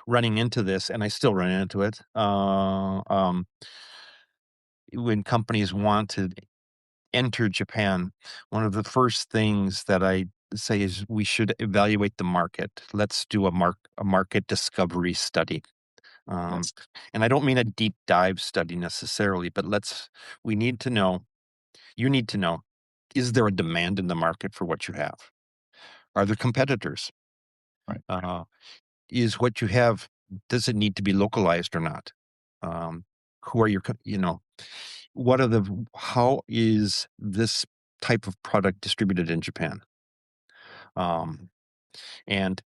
running into this, and I still run into it. When companies want to enter Japan, one of the first things that I say is we should evaluate the market. Let's do a market discovery study. Um, Yes. and I don't mean a deep dive study necessarily, but we need to know, you need to know, is there a demand in the market for what you have? Are there competitors? Right. Uh, is what you have, does it need to be localized or not? Um, who are your, what are how is this type of product distributed in Japan? Um, and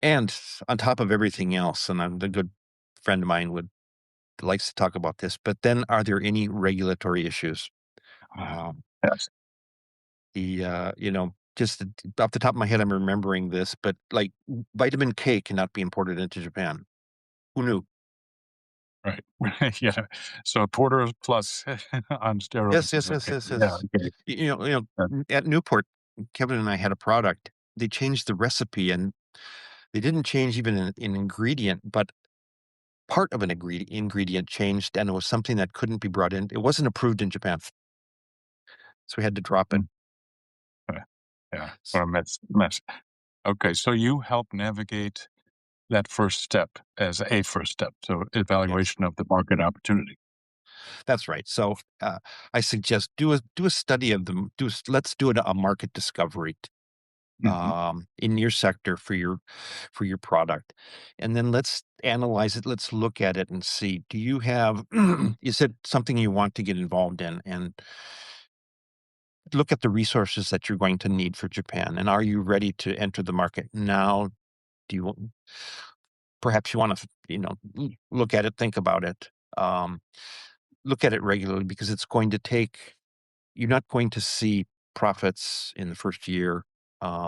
and on top of everything else, and a good friend of mine would likes to talk about this, but then are there any regulatory issues? Ah, Um, yes. just off the top of my head, I'm remembering this, but like vitamin K cannot be imported into Japan. Who knew? Right. Yeah. So Porter plus on Yes, steroids is yes, yes, okay. yes, Yeah. yes. Okay. Uh, At Newport, Kevin and I had a product. They changed the recipe and they didn't change even an ingredient, but part of an ingredient changed, and it was something that couldn't be brought in. It wasn't approved in Japan, so we had to drop it. mm, uh, yeah. S- What a mess. Okay. So you help navigate that first step as a first step. So Yes, evaluation of the market opportunity. that's right. So I suggest do a study of them. Let's do a market discovery Hmm. in your sector for your product, and then let's analyze it. Let's look at it and see, do you have is it something you want to get involved in, and look at the resources that you're going to need for Japan, and are you ready to enter the market now? Do you perhaps you want to look at it, think about it, um, look at it regularly, because it's going to take you're not going to see profits in the first year.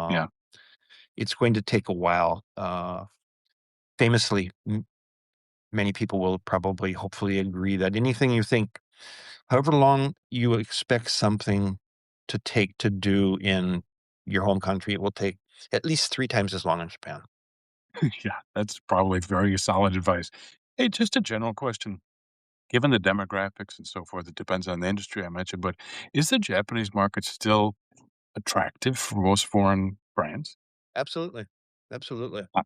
Yeah. um, it's going to take a while. Famously, many people will probably hopefully agree that anything you think, however long you expect something to take to do in your home country, it will take at least 3 times as long in Japan. Yeah. That's probably very solid advice. Hey, just a general question. Given the demographics and so forth, it depends on the industry I mentioned, but is the Japanese market still attractive for most foreign brands? Absolutely. Absolutely. Ah,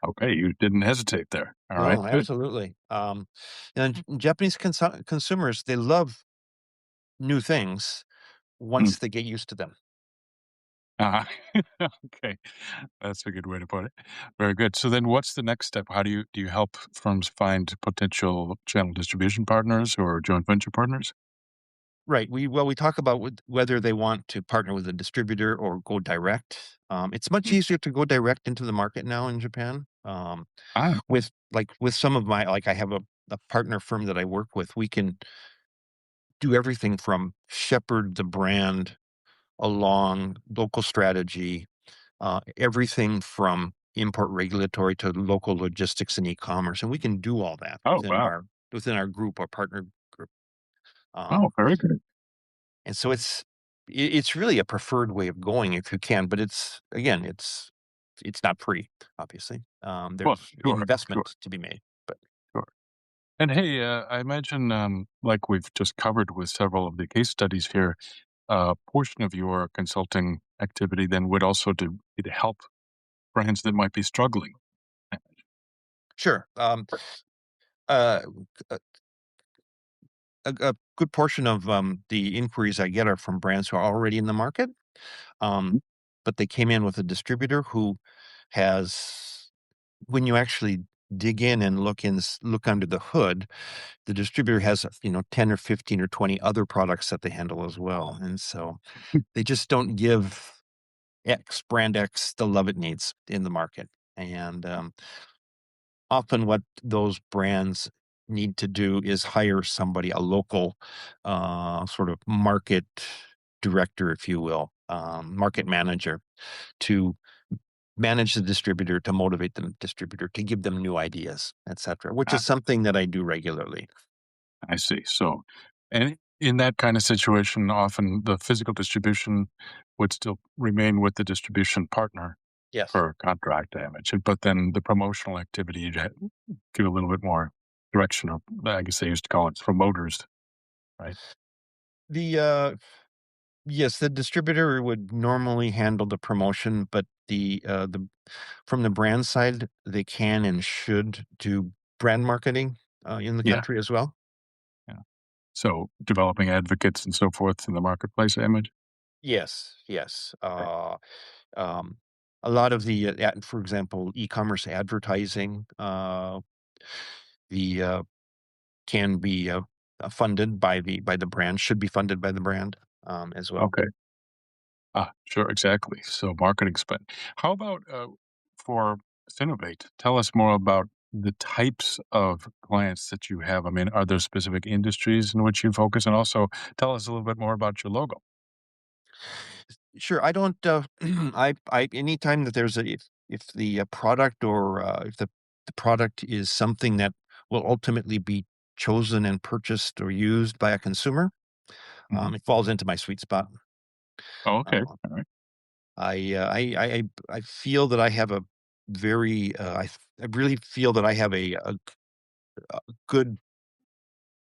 okay, you didn't hesitate there. All right, No, good. absolutely. Japanese consumers, they love new things Mm, once they get used to them. uh Okay, that's a good way to put it. Very good. So then what's the next step? How do you help firms find potential channel distribution partners or joint venture partners? Right. We talk about whether they want to partner with a distributor or go direct. It's much Mm. easier to go direct into the market now in Japan. Ah, With some of my, I have a partner firm that I work with. We can do everything from shepherd the brand along local strategy, everything from import regulatory to local logistics and e-commerce, and we can do all that oh, wow. within our group, our partner group. Oh, Um, very good. and so it's really a preferred way of going if you can, but it's not free, obviously. Well, There's sure, sure, investment to be made, but sure. And hey, I imagine, like we've just covered with several of the case studies here, a portion of your consulting activity then would also be to help brands that might be struggling. sure. Uh, a, a good portion of the inquiries I get are from brands who are already in the market, um, but they came in with a distributor who has, when you actually dig in and look under the hood, the distributor has 10 or 15 or 20 other products that they handle as well, and so they just don't give brand X the love it needs in the market. And often what those brands need to do is hire somebody, a local sort of market director, if you will, market manager, to manage the distributor, to motivate the distributor, to give them new ideas, etc., which Ah, is something that I do regularly. I see. So, and in that kind of situation, often the physical distribution would still remain with the distribution partner Yes. per contract, I imagine, but then the promotional activity, you'd give a little bit more direction, or I guess they used to call it promoters, right? The Yes, the distributor would normally handle the promotion, but the from the brand side, they can and should do brand marketing in the Yeah, country as well. yeah. So developing advocates and so forth in the marketplace, I imagine. Yes, yes. Right. Um, a lot of for example, e-commerce advertising, the can be funded by the brand, should be funded by the brand as well. Okay. Sure, exactly. So marketing spend. How about for Synnovate? Tell us more about the types of clients that you have. I mean, are there specific industries in which you focus? And also tell us a little bit more about your logo. Sure, I don't. I anytime that there's a if the product or if the product is something that will ultimately be chosen and purchased or used by a consumer, Hmm. it falls into my sweet spot. Oh, okay. Uh, All right. I feel that I have a very I really feel that I have a good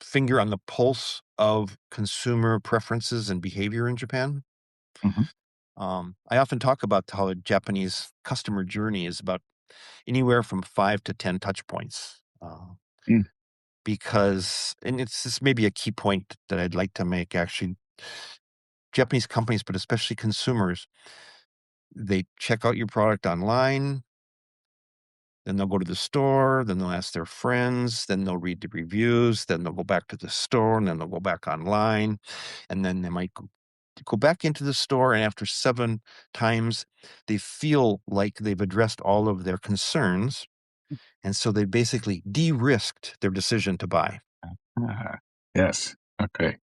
finger on the pulse of consumer preferences and behavior in Japan. Hmm. I often talk about how a Japanese customer journey is about anywhere from 5 to 10 touch points. Mm. Because, and it's this may be a key point that I'd like to make actually. Japanese companies, but especially consumers, they check out your product online, then they'll go to the store, then they'll ask their friends, then they'll read the reviews, then they'll go back to the store, and then they'll go back online, and then they might go back into the store, and after 7 times, they feel like they've addressed all of their concerns, and so they basically de-risked their decision to buy. Yes. Okay.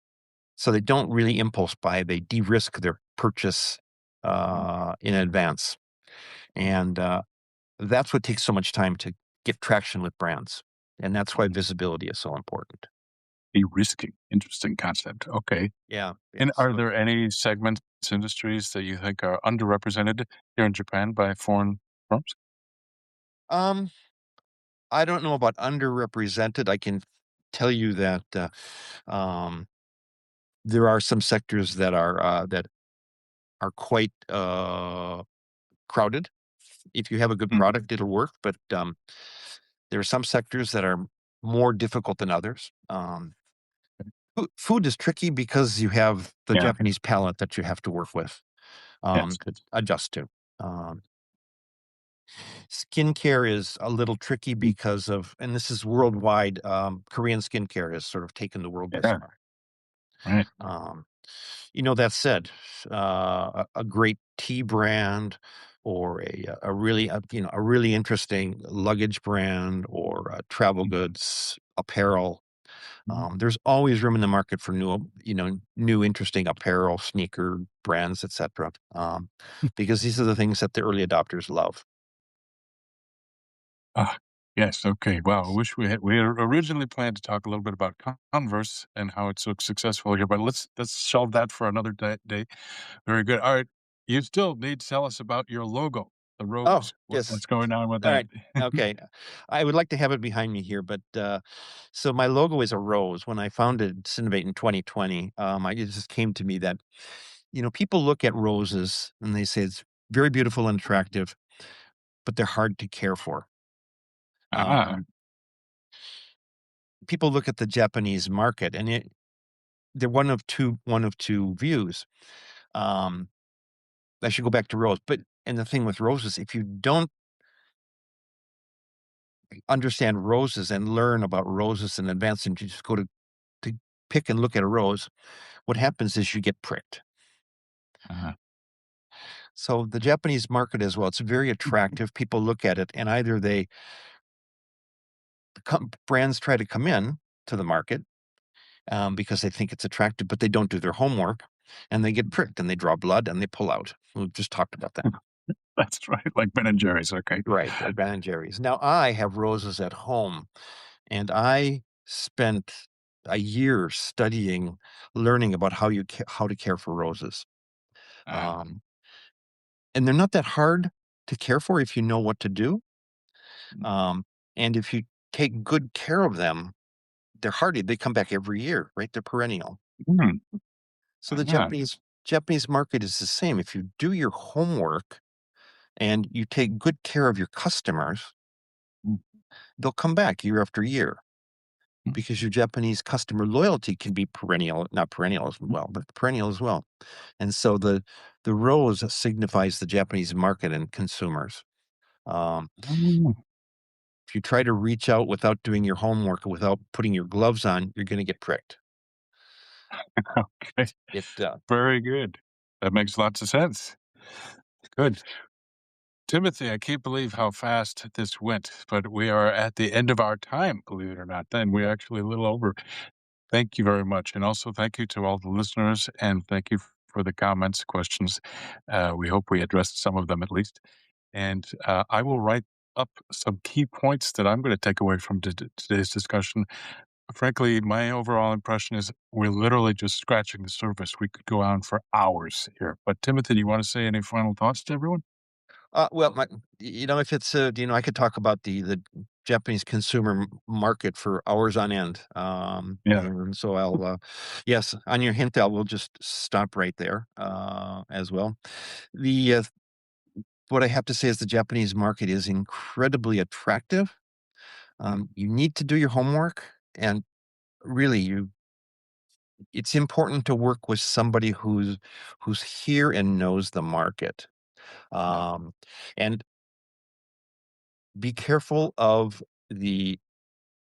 So they don't really impulse buy, they de-risk their purchase, in advance, and, that's what takes so much time to get traction with brands, and that's why visibility is so important. De-risking. Interesting concept. Okay. Yeah, And are so, there any segments, industries that you think are underrepresented here in Japan by foreign firms? um, I don't know about underrepresented. I can tell you that, um, there are some sectors that are quite, crowded. If you have a good Mm. product, it'll work, but, there are some sectors that are more difficult than others. Food is tricky because you have the Yeah. Japanese palate that you have to work with, Yes. to adjust to. Um, Skincare is a little tricky Mm. because of, and this is worldwide, Korean skincare has sort of taken the world by Yeah. storm. Right. Um, that said, a great tea brand or a really, a really interesting luggage brand or travel Mm. goods, apparel. Mhm. There's always room in the market for new interesting apparel, sneaker brands, etc. Because these are the things that the early adopters love. Ah, yes, okay. Wow, I wish we had originally planned to talk a little bit about Converse and how it's so successful here, but let's shelve that for another day. Very good. All right. You still need to tell us about your logo, the Oh, rose. yes. What's going on with All that? right. Okay. I would like to have it behind me here, but so my logo is a rose. When I founded Synnovate in 2020, it just came to me that people look at roses and they say it's very beautiful and attractive, but they're hard to care for. Ah, Um, People look at the Japanese market, and they're one of two views. Um, I should go back to rose, but and the thing with roses, if you don't understand roses and learn about roses in advance, and you just go to pick and look at a rose, what happens is you get pricked. uh-huh. So the Japanese market as well, it's very attractive. People look at it, and either brands try to come in to the market because they think it's attractive, but they don't do their homework, and they get pricked, and they draw blood, and they pull out. We've just talked about that. That's right, like Ben& and Jerry's, okay. Right, like Ben& and Jerry's. Now I have roses at home, and I spent a year studying, learning about how to care for roses. Ah, Um, and they're not that hard to care for if you know what to do. mm, Um, and if you take good care of them, they're hardy. They come back every year, right? They're perennial. mm, So the ah, Japanese market is the same. If you do your homework and you take good care of your customers, mm, they'll come back year after year mm, because your Japanese customer loyalty can be perennial, not perennial as mm. well, but perennial as well. And so the rose signifies the Japanese market and consumers. Um, Oh, if you try to reach out without doing your homework, without putting your gloves on, you're going to get pricked. Okay. It Very good. That makes lots of sense. Good. Timothy, I can't believe how fast this went, but we are at the end of our time, believe it or not. Then we're actually a little over. Thank you very much. And also thank you to all the listeners, and thank you for the comments, questions. We hope we addressed some of them at least. And I will write up some key points that I'm going to take away from today's discussion. Frankly, my overall impression is we're literally just scratching the surface. We could go on for hours here. But Timothy, do you want to say any final thoughts to everyone? well, if it's I could talk about the Japanese consumer market for hours on end. Yeah. And so yes, on your hint, we'll just stop right there as well. The What I have to say is the Japanese market is incredibly attractive. You need to do your homework, and really, it's important to work with somebody who's here and knows the market. Yeah. And be careful of the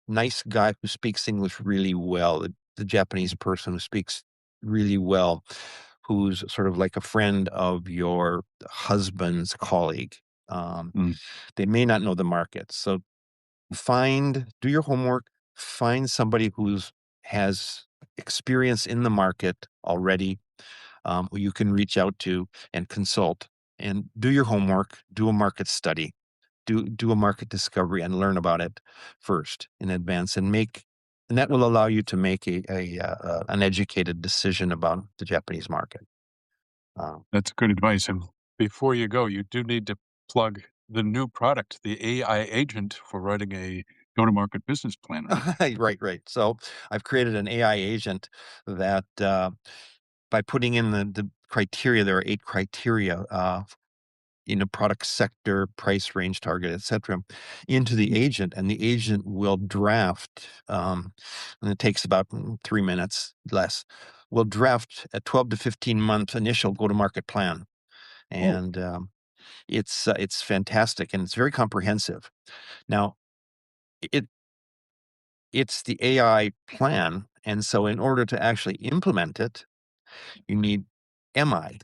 nice guy who speaks English really well, the Japanese person who speaks really well, who's sort of like a friend of your husband's colleague. Um, Mm. they may not know the market. So do your homework, find somebody who's has experience in the market already, who you can reach out to and consult, and do your homework, do a market study, do a market discovery, and learn about it first in advance, and that will allow you to make an educated decision about the Japanese market. That's good advice. And before you go, you do need to plug the new product, the AI agent for writing a go-to-market business plan, right? Right. So I've created an AI agent that by putting in the criteria, there are 8 criteria, product sector, price range, target, etc., into the agent, and the agent will draft, and it takes about 3 minutes less. Will draft a 12 to 15-month initial go-to-market plan, Oh, and it's fantastic, and it's very comprehensive. Now, it it's the AI plan, and so in order to actually implement it, you need MI.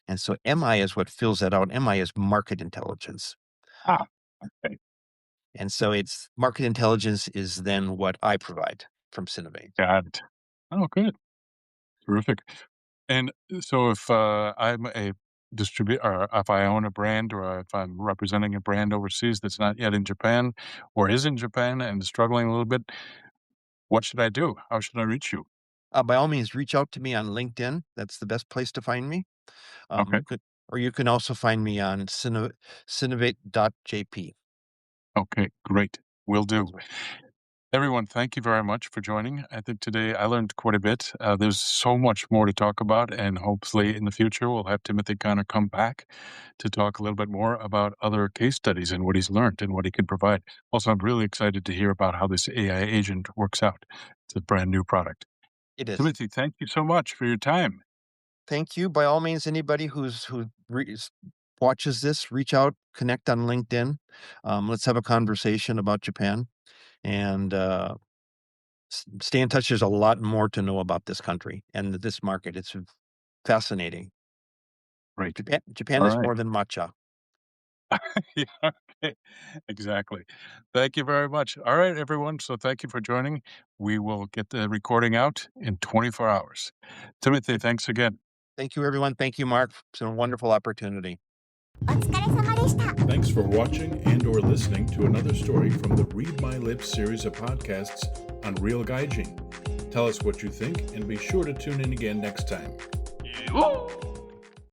And so MI is what fills that out. MI is market intelligence. ah, okay. And so it's market intelligence is then what I provide from Synnovate. Got it. Oh, good. Terrific. And so if I'm a distributor, or if I own a brand, or if I'm representing a brand overseas that's not yet in Japan or is in Japan and struggling a little bit, what should I do? How should I reach you? By all means, reach out to me on LinkedIn. That's the best place to find me. Okay. You can also find me on Synnovate.jp Okay. Great. Will do. as well. Everyone, thank you very much for joining. I think today I learned quite a bit. There's so much more to talk about, and hopefully in the future we'll have Timothy kind of come back to talk a little bit more about other case studies and what he's learned and what he can provide. Also, I'm really excited to hear about how this AI agent works out. It's a brand new product. It is. Timothy, thank you so much for your time. Thank you. By all means, anybody watches this, reach out, connect on LinkedIn. Let's have a conversation about Japan, and stay in touch. There's a lot more to know about this country and this market. It's fascinating. Great. Japan All is right. more than matcha. Yeah, okay. Exactly. Thank you very much. All right, everyone. So thank you for joining. We will get the recording out in 24 hours. Timothy, thanks again. Thank you, everyone. Thank you, Mark. It's a wonderful opportunity. お疲れ様でした. Thanks for watching and or listening to another story from the Read My Lips series of podcasts on Real Gaijin. Tell us what you think and be sure to tune in again next time.